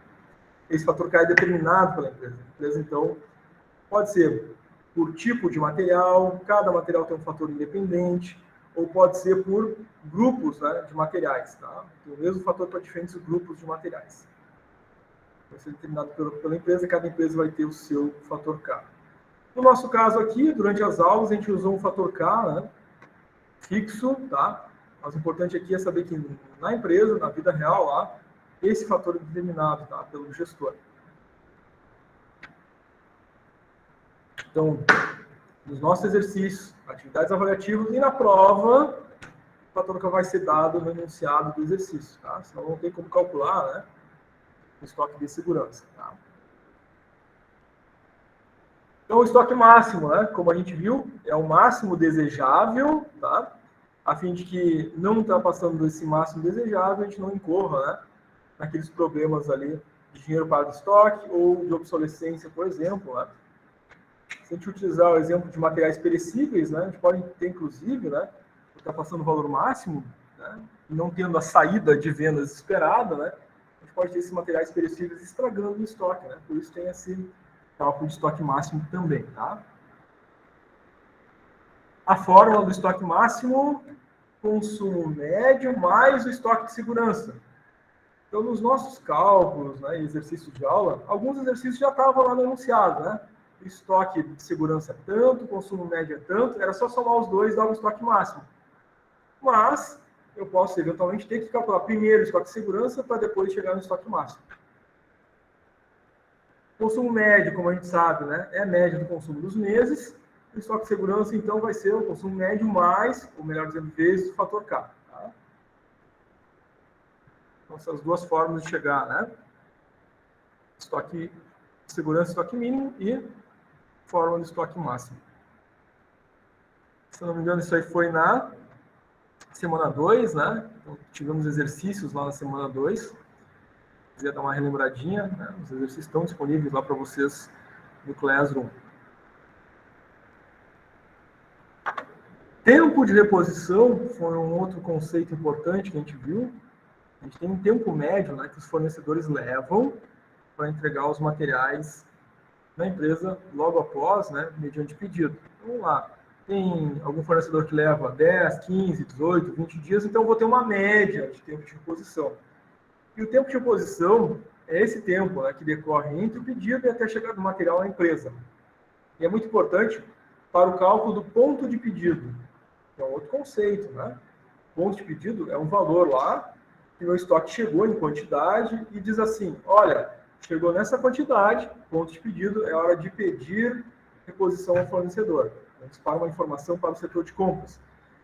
Esse fator K é determinado pela empresa. A empresa, então, pode ser por tipo de material, cada material tem um fator independente, ou pode ser por grupos, né, de materiais. Tá? Tem o mesmo fator para diferentes grupos de materiais. Vai ser determinado pela empresa, cada empresa vai ter o seu fator K. No nosso caso aqui, durante as aulas, a gente usou um fator K, né, fixo, tá? Mas o importante aqui é saber que na empresa, na vida real lá, esse fator é determinado, tá, pelo gestor. Então, nos nossos exercícios, atividades avaliativas e na prova, o fator K vai ser dado no enunciado do exercício, tá? Senão não tem como calcular, né, o estoque de segurança, tá? Então, o estoque máximo, né, como a gente viu, é o máximo desejável, tá? A fim de que, não ultrapassando desse máximo desejável, a gente não incorra, né, naqueles problemas ali de dinheiro para o estoque ou de obsolescência, por exemplo. Né? Se a gente utilizar o exemplo de materiais perecíveis, né, a gente pode ter, inclusive, né, ultrapassando o valor máximo, né, e não tendo a saída de vendas esperada, né, a gente pode ter esses materiais perecíveis estragando o estoque. Né? Por isso tem esse cálculo de estoque máximo também. Tá? A fórmula do estoque máximo, consumo médio mais o estoque de segurança. Então, nos nossos cálculos, né, exercícios de aula, alguns exercícios já estavam lá no enunciado, né? O estoque de segurança é tanto, o consumo médio é tanto, era só somar os dois e dar o estoque máximo. Mas, eu posso, eventualmente, ter que calcular primeiro o estoque de segurança para depois chegar no estoque máximo. Consumo médio, como a gente sabe, né, é a média do consumo dos meses. O estoque de segurança, então, vai ser o consumo médio mais, ou melhor dizendo, vezes o fator K. Tá? Então, essas duas formas de chegar, né? Estoque de segurança, estoque mínimo e fórmula de estoque máximo. Se não me engano, isso aí foi na semana 2, né? Então, tivemos exercícios lá na semana 2. Se quiser dar uma relembradinha, né? Os exercícios estão disponíveis lá para vocês no Classroom. Tempo de reposição foi um outro conceito importante que a gente viu. A gente tem um tempo médio, né, que os fornecedores levam para entregar os materiais na empresa logo após, né, mediante pedido. Vamos lá. Tem algum fornecedor que leva 10, 15, 18, 20 dias, então eu vou ter uma média de tempo de reposição. E o tempo de reposição é esse tempo, né, que decorre entre o pedido e até a chegada do material à empresa. E é muito importante para o cálculo do ponto de pedido, que é um outro conceito, né? Ponto de pedido é um valor lá que meu estoque chegou em quantidade e diz assim, olha, chegou nessa quantidade, ponto de pedido, é hora de pedir reposição ao fornecedor. Dispara uma informação para o setor de compras.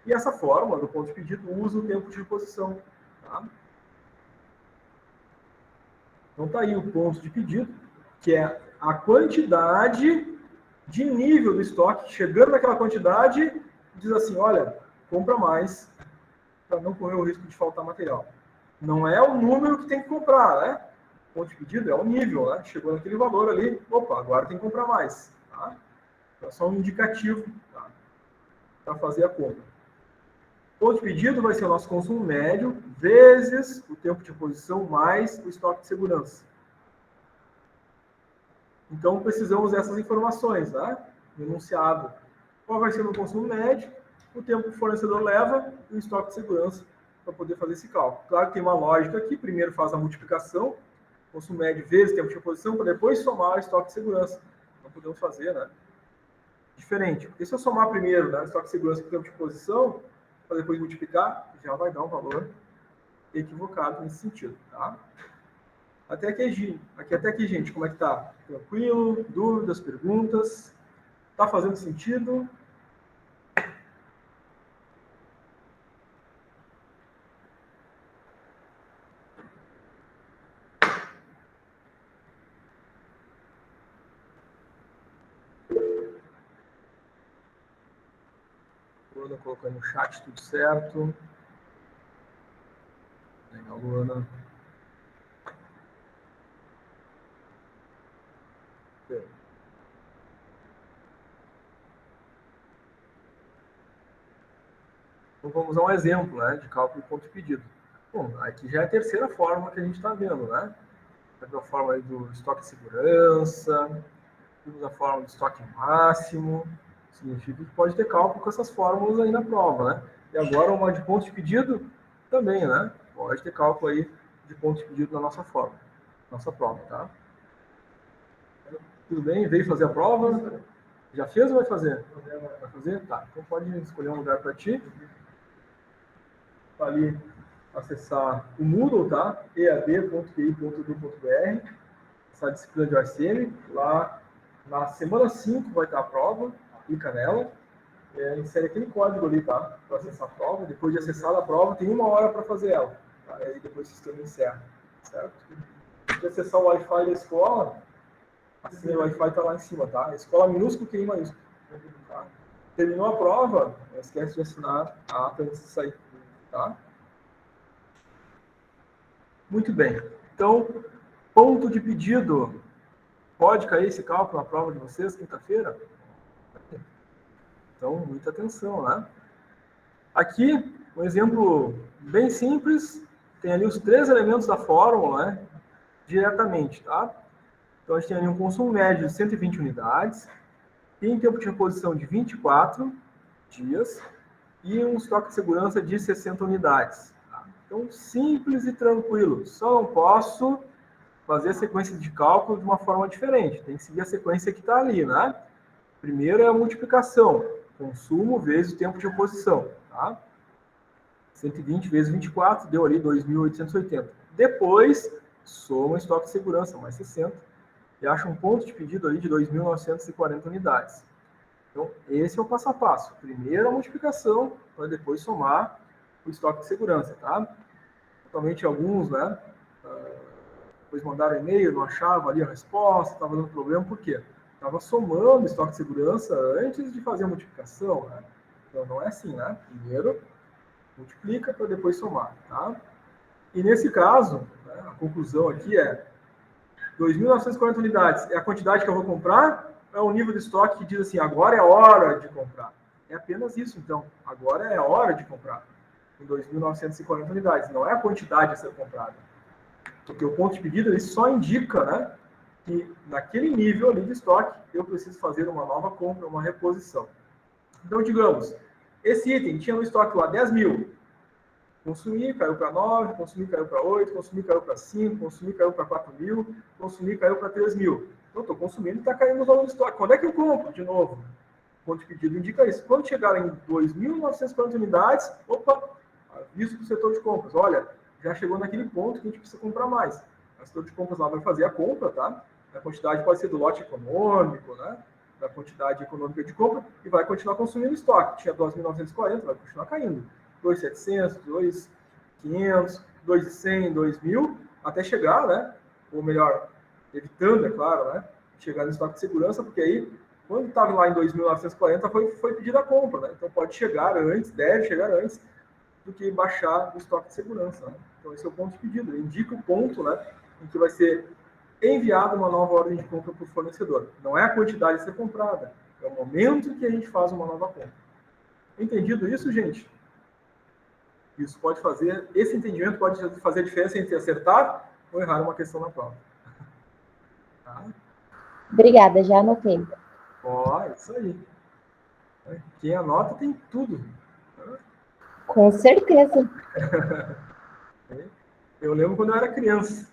E essa fórmula do ponto de pedido usa o tempo de reposição. Tá? Então está aí o ponto de pedido, que é a quantidade de nível do estoque, chegando naquela quantidade, diz assim, olha, compra mais, para não correr o risco de faltar material. Não é o número que tem que comprar, né? O ponto de pedido é o nível, né? Chegou naquele valor ali, opa, agora tem que comprar mais. Tá? Então, é só um indicativo, tá? Para fazer a compra. O ponto de pedido vai ser o nosso consumo médio, vezes o tempo de reposição, mais o estoque de segurança. Então, precisamos dessas informações, né? No enunciado. Qual vai ser o meu consumo médio, o tempo que o fornecedor leva e o estoque de segurança para poder fazer esse cálculo. Claro que tem uma lógica aqui, primeiro faz a multiplicação, consumo médio vezes tempo de reposição, para depois somar o estoque de segurança. Não podemos fazer, né? Diferente. Porque se eu somar primeiro, né, o estoque de segurança com o tempo de reposição, para depois multiplicar, já vai dar um valor equivocado nesse sentido, tá? Até aqui, gente, como é que tá? Tranquilo? Dúvidas, perguntas? Tá fazendo sentido? Luana colocou aí no chat tudo certo. Legal, Luana. Bem. Então vamos a um exemplo, né, de cálculo de ponto de pedido. Bom, aqui já é a terceira forma que a gente está vendo, né? Temos a forma aí do estoque de segurança, temos a forma do estoque máximo, significa que pode ter cálculo com essas fórmulas aí na prova, né? E agora uma de ponto de pedido também, né? Pode ter cálculo aí de ponto de pedido na nossa prova, tá? Tudo bem? Veio fazer a prova? Já fez ou vai fazer? Vai fazer? Tá. Então pode escolher um lugar para ti. Tá ali, acessar o Moodle, tá? ead.qi.edu.br, essa disciplina de OSM. Lá na semana 5 vai estar a prova, clica nela, insere aquele código ali, tá? Para acessar a prova. Depois de acessar a prova, tem 1 hora para fazer ela. Tá? E aí depois o sistema encerra, certo? De acessar o Wi-Fi da escola, assim, o Wi-Fi está lá em cima, tá? Escola minúsculo, QI maiúsculo. Tá? Terminou a prova, não esquece de assinar a ata antes de sair, tá? Muito bem. Então, ponto de pedido. Pode cair esse cálculo na prova de vocês, quinta-feira? Então, muita atenção, né? Aqui, um exemplo bem simples. Tem ali os 3 elementos da fórmula, né? Diretamente, tá? Então, a gente tem ali um consumo médio de 120 unidades, tem tempo de reposição de 24 dias e um estoque de segurança de 60 unidades. Tá? Então, simples e tranquilo. Só não posso fazer a sequência de cálculo de uma forma diferente. Tem que seguir a sequência que está ali, né? Primeiro é a multiplicação. Consumo vezes o tempo de reposição. Tá? 120 vezes 24 deu ali 2.880. Depois, soma o estoque de segurança, mais 60. E acha um ponto de pedido ali de 2.940 unidades. Então, esse é o passo a passo. Primeiro a multiplicação, para depois somar o estoque de segurança, tá? Totalmente alguns, né? Depois mandaram e-mail, não achavam ali a resposta, estava dando problema, por quê? Estava somando o estoque de segurança antes de fazer a multiplicação, né? Então, não é assim, né? Primeiro, multiplica para depois somar, tá? E nesse caso, né, a conclusão aqui é 2.940 unidades é a quantidade que eu vou comprar, é o nível de estoque que diz assim, agora é a hora de comprar. É apenas isso, então. Agora é a hora de comprar. Em 2.940 unidades. Não é a quantidade a ser comprada. Porque o ponto de pedido ele só indica, né, que naquele nível ali de estoque eu preciso fazer uma nova compra, uma reposição. Então, digamos, esse item tinha no estoque lá 10.000. Consumir caiu para 9, consumir caiu para 8, consumir caiu para 5, consumir caiu para 4.000, consumir caiu para 3.000. Então, estou consumindo e está caindo o valor do estoque. Quando é que eu compro? De novo, o ponto de pedido indica isso. Quando chegar em 2.940 unidades, opa, aviso para o setor de compras. Olha, já chegou naquele ponto que a gente precisa comprar mais. O setor de compras lá vai fazer a compra, tá? A quantidade pode ser do lote econômico, né? Da quantidade econômica de compra, e vai continuar consumindo estoque. Tinha 2.940, vai continuar caindo. 2.700, 2.500, 2.100, 2.000, até chegar, né, ou melhor, evitando, é claro, né, chegar no estoque de segurança, porque aí, quando estava lá em 2.940, foi pedida a compra, né? Então pode chegar antes, deve chegar antes do que baixar o estoque de segurança, né? Então esse é o ponto de pedido. Ele indica o ponto, né, em que vai ser enviada uma nova ordem de compra para o fornecedor. Não é a quantidade a ser comprada, é o momento que a gente faz uma nova compra. Entendido isso, gente? Isso pode fazer, esse entendimento pode fazer a diferença entre acertar ou errar uma questão na prova. Tá? Obrigada, já anotei. Ó, isso aí. Quem anota tem tudo. Com certeza. Eu lembro quando eu era criança.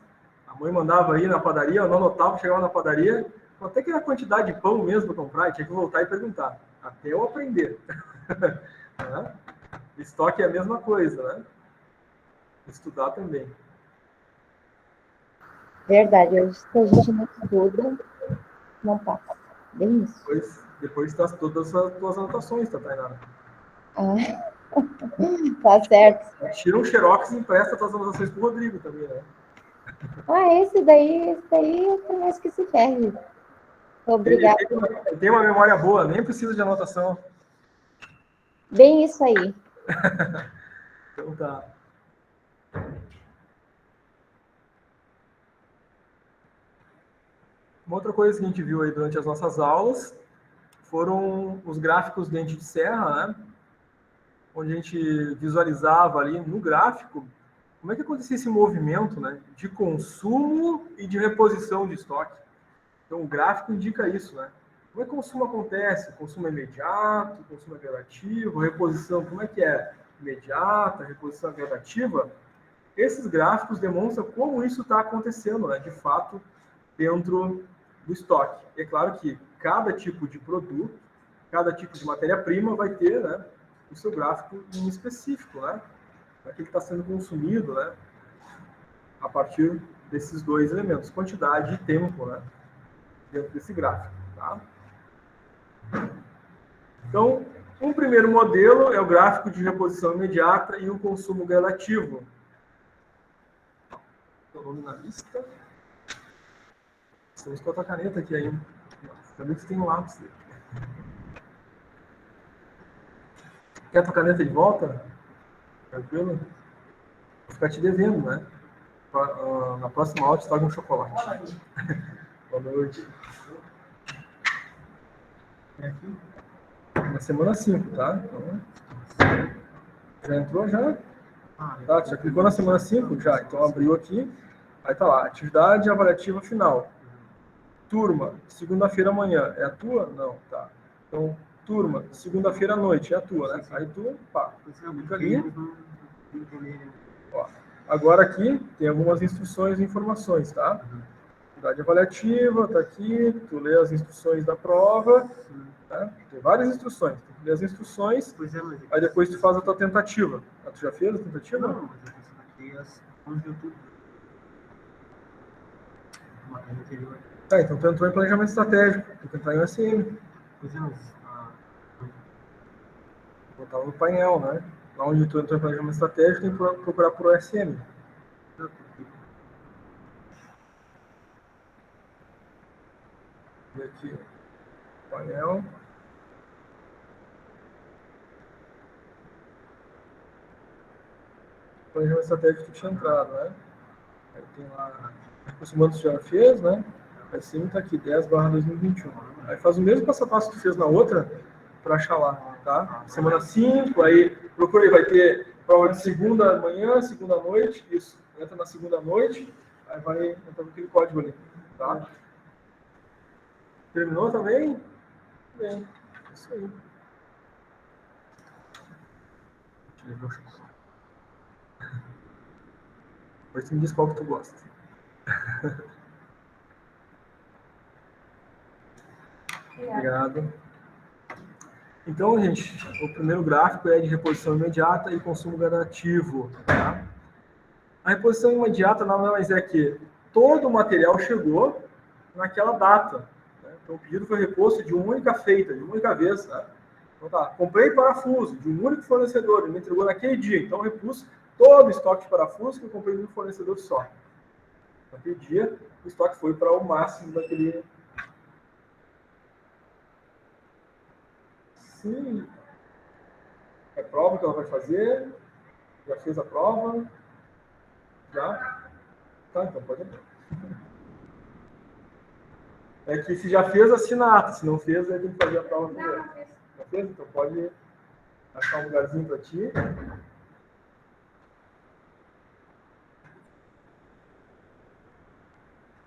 A mãe mandava ir na padaria, eu não anotava, chegava na padaria, até que era a quantidade de pão mesmo para comprar, e tinha que voltar e perguntar, até eu aprender. Né? Estoque é a mesma coisa, né? Estudar também. Verdade, hoje se a gente não estuda, não passa. Bem isso. Depois das todas as tuas anotações, tá, Tainara? Ah, tá certo. Tira um xerox e empresta as tuas anotações pro Rodrigo também, né? Ah, esse daí eu conheço que se ferre. Obrigada. Ele tem uma memória boa, nem precisa de anotação. Bem isso aí. Então tá. Uma outra coisa que a gente viu aí durante as nossas aulas foram os gráficos dente de serra, né? Onde a gente visualizava ali no gráfico como é que acontecia esse movimento, né, de consumo e de reposição de estoque. Então o gráfico indica isso, né? Como é que o consumo acontece? O consumo é imediato, o consumo é gradativo, a reposição, como é que é? Imediata, a reposição é gradativa? Esses gráficos demonstram como isso está acontecendo, né, de fato, dentro do estoque. E é claro que cada tipo de produto, cada tipo de matéria-prima vai ter, né, o seu gráfico em específico, né? Aquilo que está sendo consumido, né? A partir desses dois elementos, quantidade e tempo, né? Dentro desse gráfico, tá? Então, um primeiro modelo é o gráfico de reposição imediata e o consumo gradativo. O nome na lista. Estamos com a tua caneta aqui ainda. Também que você tem um lápis. Quer a tua caneta de volta? Tranquilo? Vou ficar te devendo, né? Na próxima aula, te trago um chocolate. Boa noite. É aqui? Na semana 5, tá? Então, já entrou já? Tá, já clicou na semana 5? Já. Então abriu aqui. Aí tá lá, atividade avaliativa final. Turma, segunda-feira amanhã. É a tua? Não, tá. Então, turma, segunda-feira à noite. É a tua, né? Aí tu, pá, clica ali. Ó, agora aqui tem algumas instruções e informações, tá? Atividade avaliativa, tá aqui. Tu lê as instruções da prova. Tá? Tem várias instruções. Tem que ler as instruções. Aí depois tu faz a tua tentativa. Ah, tu já fez a tentativa? Não, mas eu fiz onde eu tudo. Matéria anterior. Tá, então tu entrou em planejamento estratégico. Tu tem que entrar em USM. Pois é, mas. Botar no painel, né? Lá onde tu entrou em planejamento estratégico, tem que procurar por OSM. E aqui, painel. Planejamento estratégico que tu tinha entrado, né? Aí tem lá, aproximando tu já fez, né? Aí cima tá aqui, 10/2021. Aí faz o mesmo passo a passo que tu fez na outra, para achar lá, tá? Semana 5, aí procura aí, vai ter prova de segunda manhã, segunda noite, isso. Entra na segunda noite, aí vai entrar com aquele código ali, tá? Terminou também? Bem, isso aí. Deixa eu ver o chocolate. Depois tu me diz qual que tu gosta. Obrigado. Então, gente, o primeiro gráfico é de reposição imediata e consumo gradativo. Tá? A reposição imediata nada mais é que todo o material chegou naquela data. Né? Então, o pedido foi reposto de uma única feita, de uma única vez. Né? Então, tá, comprei parafuso de um único fornecedor, ele me entregou naquele dia. Então, eu repus todo o estoque de parafuso que eu comprei de um fornecedor só. naquele dia, o estoque foi para o máximo daquele... Sim. É prova que ela vai fazer? Já fez a prova? Já? Tá, então pode entrar. É que se já fez, assina a ata. Se não fez, aí tem que fazer a prova primeiro. Não fez? Então pode achar um lugarzinho para ti.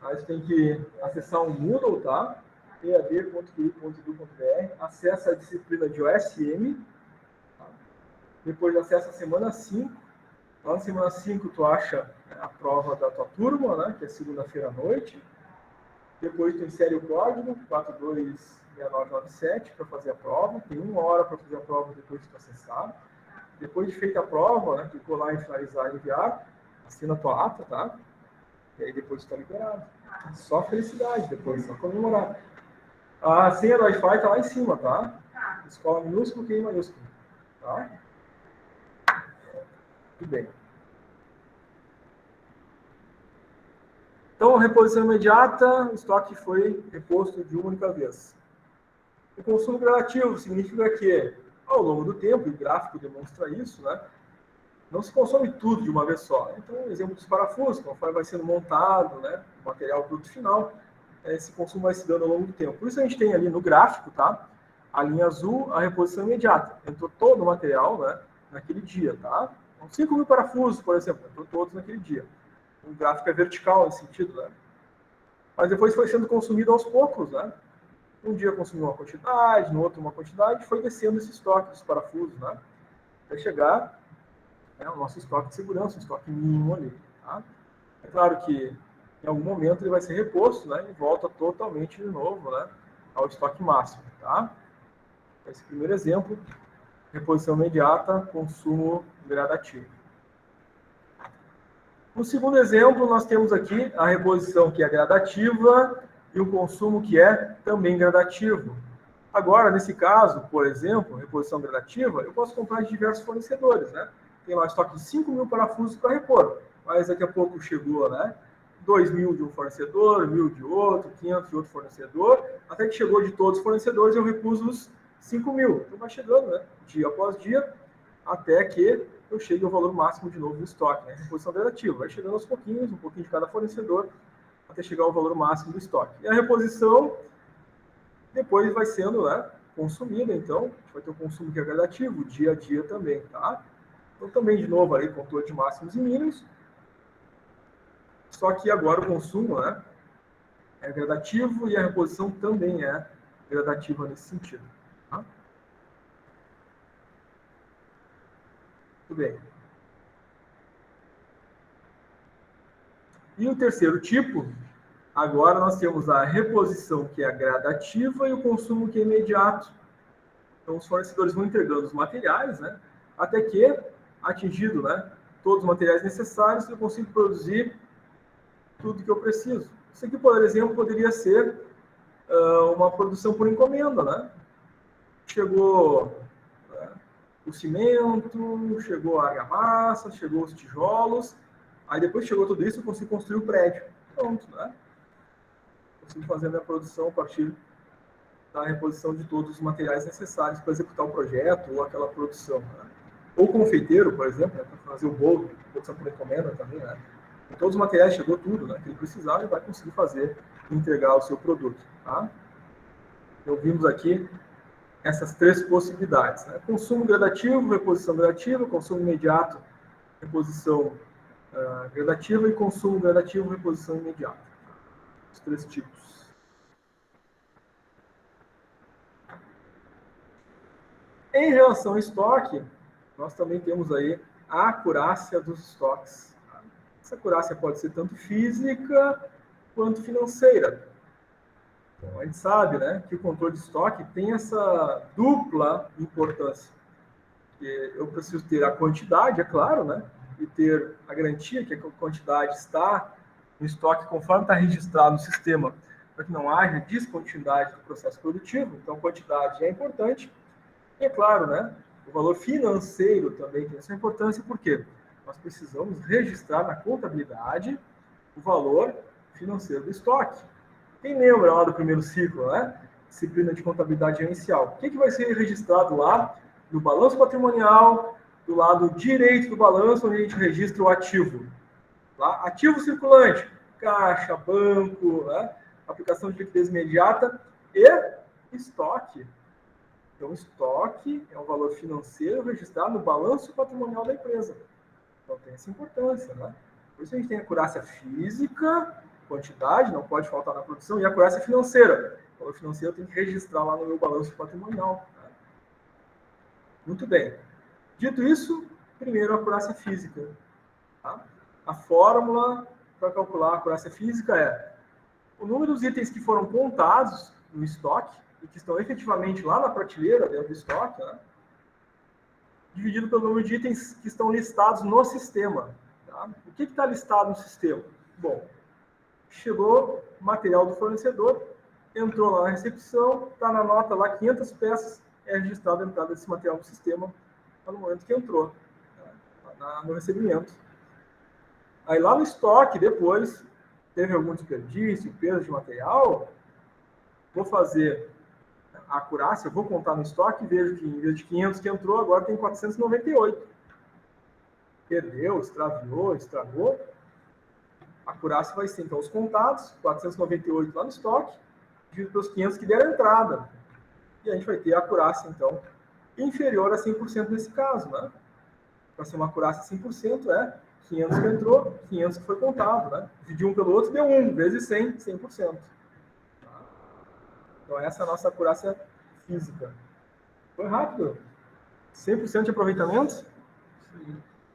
Aí você tem que acessar o Moodle, tá? ead.qi.edu.br. Acessa a disciplina de OSM. Tá? Depois acessa a semana 5. Lá na semana 5 tu acha a prova da tua turma, né? Que é segunda-feira à noite. Depois tu insere o código 426997 para fazer a prova. Tem 1 hora para fazer a prova depois de tu acessar. Depois de feita a prova, né? Clicou lá em finalizar e enviar. Assina a tua ata, tá? E aí depois está liberado. Só felicidade depois, só comemorar. A senha do Wi-Fi está lá em cima, tá? Escola minúsculo, QI maiúsculo. Tá? Tudo bem. Então, reposição imediata, o estoque foi reposto de uma única vez. O consumo gradativo significa que, ao longo do tempo, e o gráfico demonstra isso, né? Não se consome tudo de uma vez só. Então, exemplo dos parafusos, conforme vai sendo montado, né, o material bruto final, esse consumo vai se dando ao longo do tempo. Por isso a gente tem ali no gráfico, tá, a linha azul, a reposição imediata. Entrou todo o material, né, naquele dia, tá? Então, 5.000 parafusos, por exemplo, entrou todos naquele dia. O gráfico é vertical nesse sentido, né? Mas depois foi sendo consumido aos poucos, né? Um dia consumiu uma quantidade, no outro uma quantidade, foi descendo esse estoque dos parafusos, né? Até chegar o nosso estoque de segurança, o estoque mínimo ali. Tá? É claro que em algum momento ele vai ser reposto, né, e volta totalmente de novo, né, ao estoque máximo. Tá? Esse primeiro exemplo, reposição imediata, consumo gradativo. No segundo exemplo, nós temos aqui a reposição que é gradativa e o consumo que é também gradativo. Agora, nesse caso, por exemplo, reposição gradativa, eu posso comprar de diversos fornecedores, né? Tem lá estoque de 5.000 parafusos para repor, mas daqui a pouco chegou, né? 2.000 de um fornecedor, 1.000 de outro, 500 de outro fornecedor, até que chegou de todos os fornecedores eu repus os 5.000. Então vai chegando, né? Dia após dia, até que eu chegue ao valor máximo de novo do estoque, né? Reposição gradativa, vai chegando aos pouquinhos, um pouquinho de cada fornecedor, até chegar ao valor máximo do estoque. E a reposição depois vai sendo, né, consumida, então, a gente vai ter o consumo que é gradativo, dia a dia também, tá? Então, também, de novo, aí, controle de máximos e mínimos. Só que agora o consumo, né, é gradativo e a reposição também é gradativa nesse sentido. Tá? Tudo bem. E o terceiro tipo, agora nós temos a reposição que é gradativa e o consumo que é imediato. Então, os fornecedores vão entregando os materiais, né, até que, atingido, né, todos os materiais necessários, eu consigo produzir tudo que eu preciso. Isso aqui, por exemplo, poderia ser uma produção por encomenda, né? Chegou o cimento, chegou a argamassa, chegou os tijolos, aí depois chegou tudo isso, eu consigo construir o prédio. Pronto, né? Consigo fazer a minha produção a partir da reposição de todos os materiais necessários para executar o projeto ou aquela produção. Né? Ou confeiteiro, por exemplo, né, para fazer o bolo, produção por encomenda também, né? E todos os materiais, chegou tudo, né, que ele precisava e vai conseguir fazer e entregar o seu produto. Tá? Então, vimos aqui essas três possibilidades. Né? Consumo gradativo, reposição gradativa, consumo imediato, reposição gradativa e consumo gradativo, reposição imediata. Os três tipos. Em relação ao estoque, nós também temos aí a acurácia dos estoques. Essa acurácia pode ser tanto física quanto financeira. Então, a gente sabe, né, que o controle de estoque tem essa dupla importância. Eu preciso ter a quantidade, é claro, né, e ter a garantia que a quantidade está no estoque conforme está registrado no sistema, para que não haja descontinuidade do processo produtivo. Então, a quantidade é importante. E, é claro, né, o valor financeiro também tem essa importância, porque nós precisamos registrar na contabilidade o valor financeiro do estoque. Quem lembra lá do primeiro ciclo, né? Disciplina de contabilidade gerencial. O que vai ser registrado lá no balanço patrimonial, do lado direito do balanço, onde a gente registra o ativo. Lá, ativo circulante, caixa, banco, né? Aplicação de liquidez imediata e estoque. Então, estoque é um valor financeiro registrado no balanço patrimonial da empresa. Então, tem essa importância, né? Por isso a gente tem a acurácia física, quantidade, não pode faltar na produção, e a acurácia financeira. O valor financeiro tem que registrar lá no meu balanço patrimonial. Né? Muito bem. Dito isso, primeiro a acurácia física. Tá? A fórmula para calcular a acurácia física é o número dos itens que foram contados no estoque e que estão efetivamente lá na prateleira dentro do estoque, né? Dividido pelo número de itens que estão listados no sistema. Tá? O que está listado no sistema? Bom, chegou material do fornecedor, entrou lá na recepção, está na nota lá 500 peças, é registrada a entrada desse material no sistema no momento que entrou, tá? No recebimento. Aí lá no estoque, depois, teve algum desperdício, perda de material, vou fazer a acurácia, vou contar no estoque e vejo que em vez de 500 que entrou, agora tem 498. Perdeu, extraviou, estragou. A acurácia vai ser, então, os contados, 498 lá no estoque, dividido pelos 500 que deram entrada. E a gente vai ter a acurácia, então, inferior a 100% nesse caso, né? Para ser uma acurácia 100%, é 500 que entrou, 500 que foi contado, né? Dividir um pelo outro, deu 1, vezes 100, 100%. Então, essa é a nossa acurácia física. Foi rápido. 100% de aproveitamento? Isso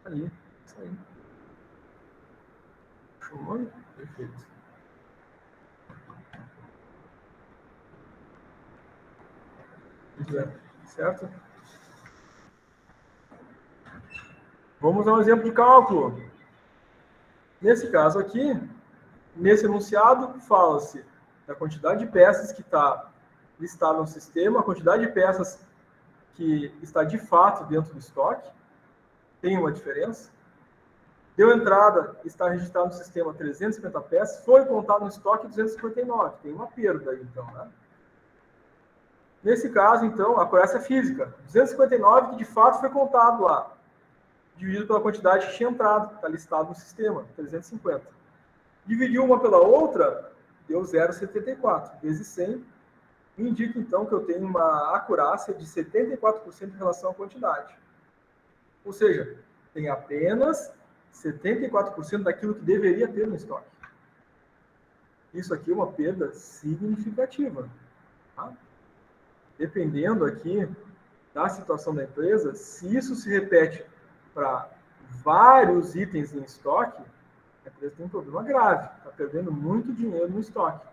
aí. Isso aí. Show. Perfeito. Certo? Vamos a um exemplo de cálculo. Nesse caso aqui, nesse enunciado, fala-se da quantidade de peças que está listada no sistema, a quantidade de peças que está de fato dentro do estoque, tem uma diferença. Deu entrada, está registrado no sistema 350 peças, foi contado no estoque 259, tem uma perda aí, então, né? Nesse caso, então, a acurácia física, 259 que de fato foi contado lá, dividido pela quantidade que tinha entrado, está listado no sistema, 350. Dividiu uma pela outra, deu 0,74, vezes 100, indica então que eu tenho uma acurácia de 74% em relação à quantidade. Ou seja, tem apenas 74% daquilo que deveria ter no estoque. Isso aqui é uma perda significativa. Tá? Dependendo aqui da situação da empresa, se isso se repete para vários itens em estoque, a empresa tem um problema grave, está perdendo muito dinheiro no estoque.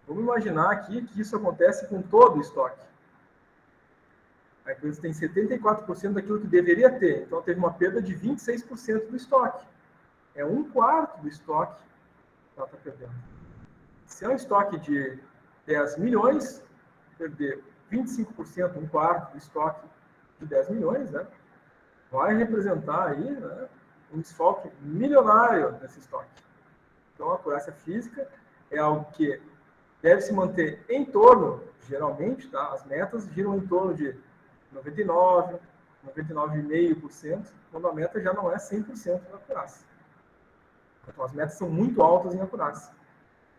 Vamos imaginar aqui que isso acontece com todo o estoque. A empresa tem 74% daquilo que deveria ter, então teve uma perda de 26% do estoque. É 1/4 do estoque que ela está perdendo. Se é um estoque de 10 milhões, perder 25%, 1/4 do estoque de 10 milhões, né? Vai representar aí, né, um desfalque milionário nesse estoque. Então, a acurácia física é algo que deve se manter em torno, geralmente, tá? As metas giram em torno de 99%, 99,5%, quando a meta já não é 100% da acurácia. Então, as metas são muito altas em acurácia.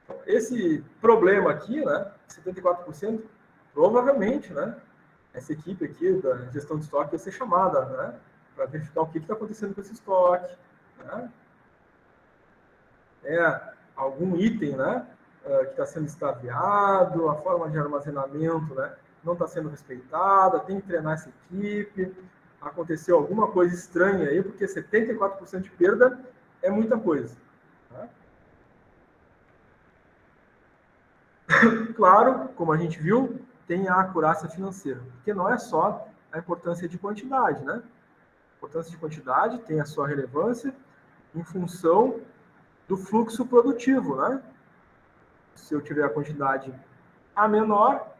Então, esse problema aqui, né, 74%, provavelmente, né, essa equipe aqui da gestão de estoque vai ser chamada, né, para verificar o que está acontecendo com esse estoque, né? Algum item, né, que está sendo extraviado, a forma de armazenamento, né, não está sendo respeitada, tem que treinar essa equipe, aconteceu alguma coisa estranha aí, porque 74% de perda é muita coisa. Né? Claro, como a gente viu, tem a acurácia financeira, porque não é só a importância de quantidade, né? A importância de quantidade tem a sua relevância em função do fluxo produtivo, né? Se eu tiver a quantidade a menor,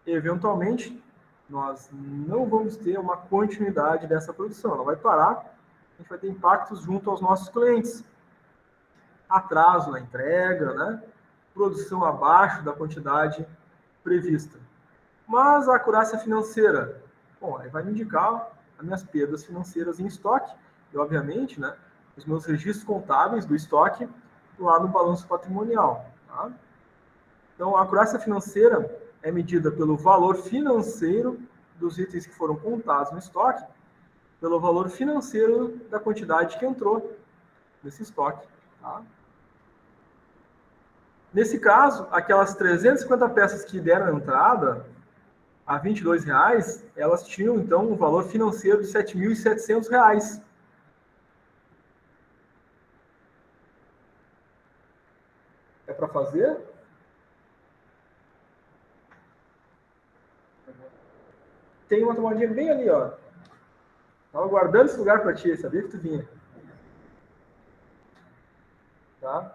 eventualmente, nós não vamos ter uma continuidade dessa produção. Ela vai parar, a gente vai ter impactos junto aos nossos clientes. atraso na entrega, né? Produção abaixo da quantidade prevista. Mas a acurácia financeira, bom, aí vai me indicar as minhas perdas financeiras em estoque e, obviamente, né, os meus registros contábeis do estoque lá no balanço patrimonial. Tá? Então, a acurácia financeira é medida pelo valor financeiro dos itens que foram contados no estoque, pelo valor financeiro da quantidade que entrou nesse estoque. Tá? Nesse caso, aquelas 350 peças que deram entrada a R$ 22,00, elas tinham, então, um valor financeiro de R$ 7.700. É para fazer? Tem uma tomadinha bem ali, ó. Estava guardando esse lugar para ti, sabia que tu vinha. Tá?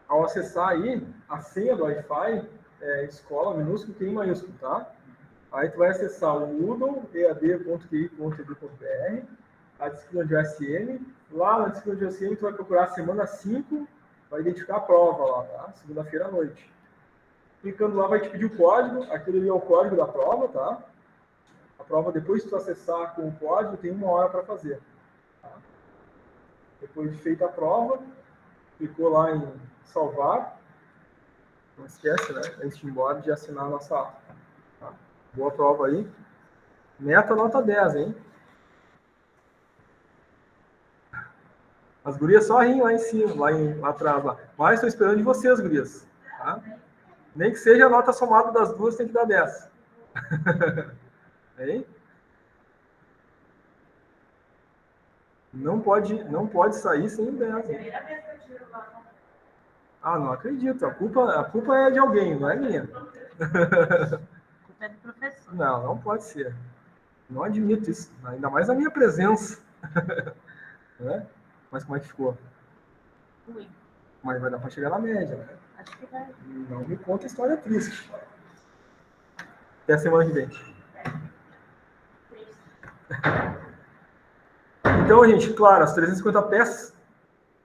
Ao acessar aí, a senha do Wi-Fi é escola minúsculo Q em maiúsculo, tá? Aí tu vai acessar o Moodle, ead.qi.edu.br, a disciplina de OSM. Lá na disciplina de OSM tu vai procurar a semana 5, vai identificar a prova lá, tá? Segunda-feira à noite. Clicando lá vai te pedir o código, aquele ali é o código da prova, tá? A prova, depois que tu acessar com o código, tem 1 hora para fazer. Tá? Depois de feita a prova, clicou lá em salvar. Não esquece, né? Antes de ir embora, de assinar a nossa ata. Tá? Boa prova aí. Meta nota 10, hein? As gurias só riem lá em cima, lá atrás. Lá. Mas estou esperando de vocês, gurias. Tá? Nem que seja a nota somada das duas, tem que dar 10. Hein? Não pode sair sem 10. Hein? Ah, não acredito. A culpa é de alguém, não é minha. A culpa é do professor. Não pode ser. Não admito isso. Ainda mais a minha presença. Né? Mas como é que ficou? Ruim. Mas vai dar para chegar na média. Né? Acho que vai. Não me conta história triste. Até a semana que vem. Então, gente, claro, as 350 peças,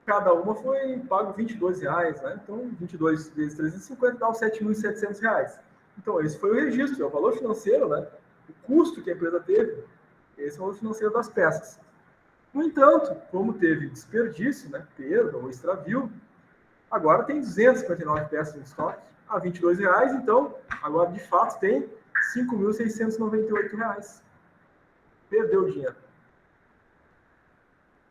cada uma foi pago R$ 22,00, né? Então, 22 vezes 350 dá os R$ 7.700. Então, esse foi o registro, é o valor financeiro, né? O custo que a empresa teve, esse é o valor financeiro das peças. No entanto, como teve desperdício, né, perda ou extravio, agora tem 259 peças em estoque a R$ 22,00, então, agora de fato tem R$ 5.698. Perdeu o dinheiro.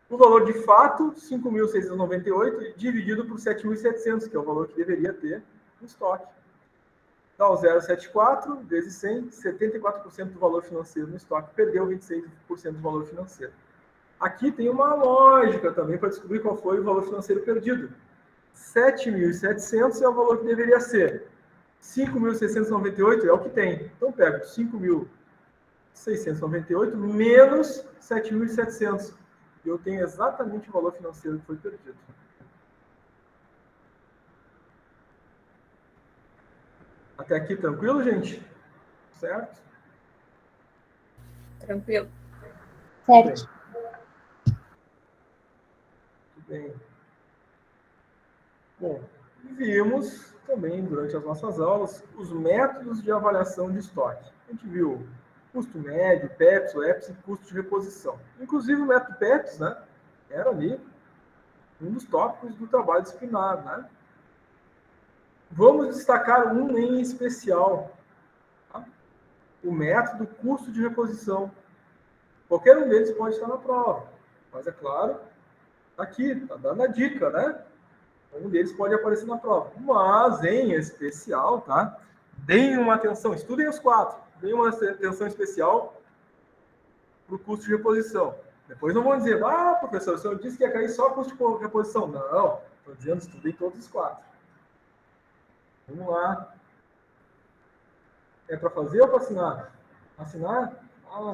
O valor de fato, 5.698, dividido por 7.700, que é o valor que deveria ter no estoque. Dá o 0,74 vezes 100, 74% do valor financeiro no estoque. Perdeu 26% do valor financeiro. Aqui tem uma lógica também para descobrir qual foi o valor financeiro perdido. 7.700 é o valor que deveria ser. 5.698 é o que tem. Então, pego 5.698 menos 7.700. Eu tenho exatamente o valor financeiro que foi perdido. Até aqui, tranquilo, gente? Certo? Tranquilo. Certo. Tudo bem. Bom, vimos também durante as nossas aulas os métodos de avaliação de estoque. A gente viu custo médio, PEPS, EPS e custo de reposição. Inclusive o método PEPS, né, era ali um dos tópicos do trabalho disciplinar, né? Vamos destacar um em especial, tá? O método custo de reposição. Qualquer um deles pode estar na prova, mas é claro, tá aqui, está dando a dica, né? Um deles pode aparecer na prova, mas em especial, tá? Deem uma atenção, estudem os 4. Deem uma atenção especial para o custo de reposição. Depois não vão dizer, professor, o senhor disse que ia cair só custo de reposição. Não, estou dizendo, estudei todos os 4. Vamos lá. É para fazer ou para assinar? Assinar?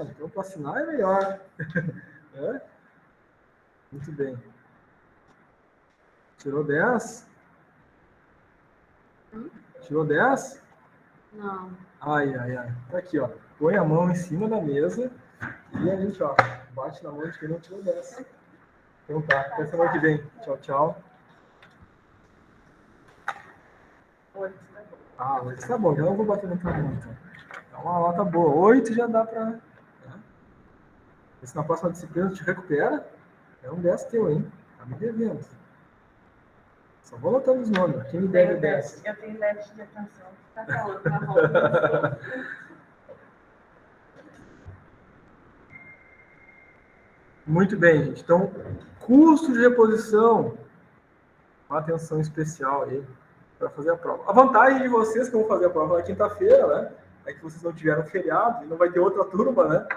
Então para assinar é melhor. É? Muito bem. Tirou 10? Tirou 10? Não. Ai. Tá aqui, ó. Põe a mão em cima da mesa e a gente, ó, bate na mão de quem não tirou 10. Então tá. Até semana que vem. Tchau, tchau. 8, tá bom. Ah, 8 tá bom, então eu vou bater no tamanho, então. É uma nota boa. 8 já dá para. Né? Se na próxima disciplina te recupera, é um 10 teu, hein? Tá me devendo. Só vou anotando os nomes. Quem me deve 10? Eu tenho déficit de atenção. Tá falando, tá bom. Muito bem, gente. Então, custo de reposição. Uma atenção especial aí para fazer a prova. A vantagem de vocês que vão fazer a prova na quinta-feira, né? É que vocês não tiveram feriado e não vai ter outra turma, né?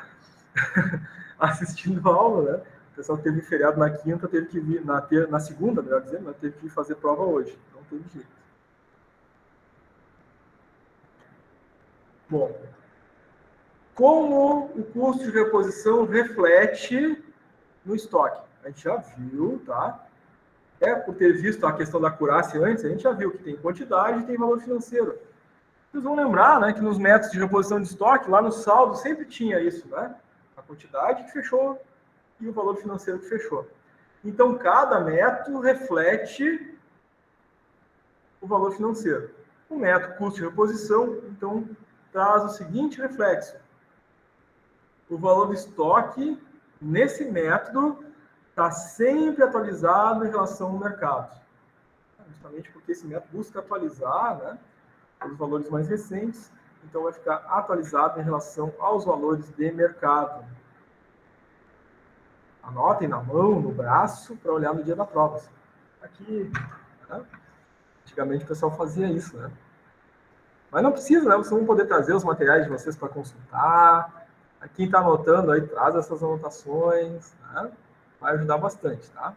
Assistindo a aula, né? O pessoal teve feriado na quinta, teve que vir na segunda, melhor dizendo, né? Teve que ir fazer prova hoje. Não teve jeito. Bom, como o custo de reposição reflete no estoque? A gente já viu, tá? Por ter visto a questão da acurácia antes, a gente já viu que tem quantidade e tem valor financeiro. Vocês vão lembrar, né, que nos métodos de reposição de estoque, lá no saldo, sempre tinha isso, né? A quantidade que fechou e o valor financeiro que fechou. Então, cada método reflete o valor financeiro. O método custo de reposição, então, traz o seguinte reflexo. O valor do estoque, nesse método, está sempre atualizado em relação ao mercado. Justamente porque esse método busca atualizar, né, os valores mais recentes, então vai ficar atualizado em relação aos valores de mercado. Anotem na mão, no braço, para olhar no dia da prova. Aqui, né? Antigamente o pessoal fazia isso, né? Mas não precisa, né? Vocês vão poder trazer os materiais de vocês para consultar. Quem está anotando aí, traz essas anotações, né? Vai ajudar bastante, tá?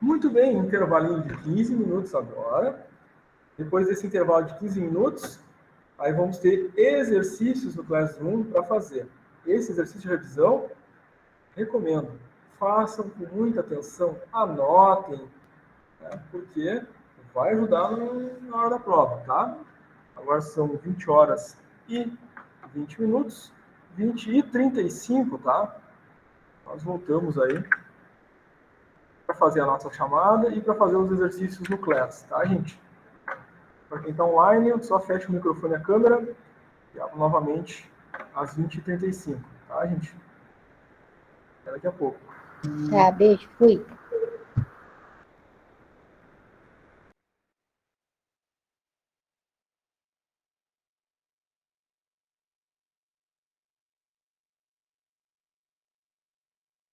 Muito bem, intervalinho de 15 minutos agora. Depois desse intervalo de 15 minutos, aí vamos ter exercícios no Classroom para fazer. Esse exercício de revisão, recomendo. Façam com muita atenção, anotem, né, porque vai ajudar na hora da prova, tá? Agora são 20 horas e 20 minutos, 20 e 35, tá? Nós voltamos aí para fazer a nossa chamada e para fazer os exercícios no Class, tá, gente? Para quem está online, só fecha o microfone e a câmera e abro novamente às 20h35, tá, gente? Até daqui a pouco. Tá, beijo, fui.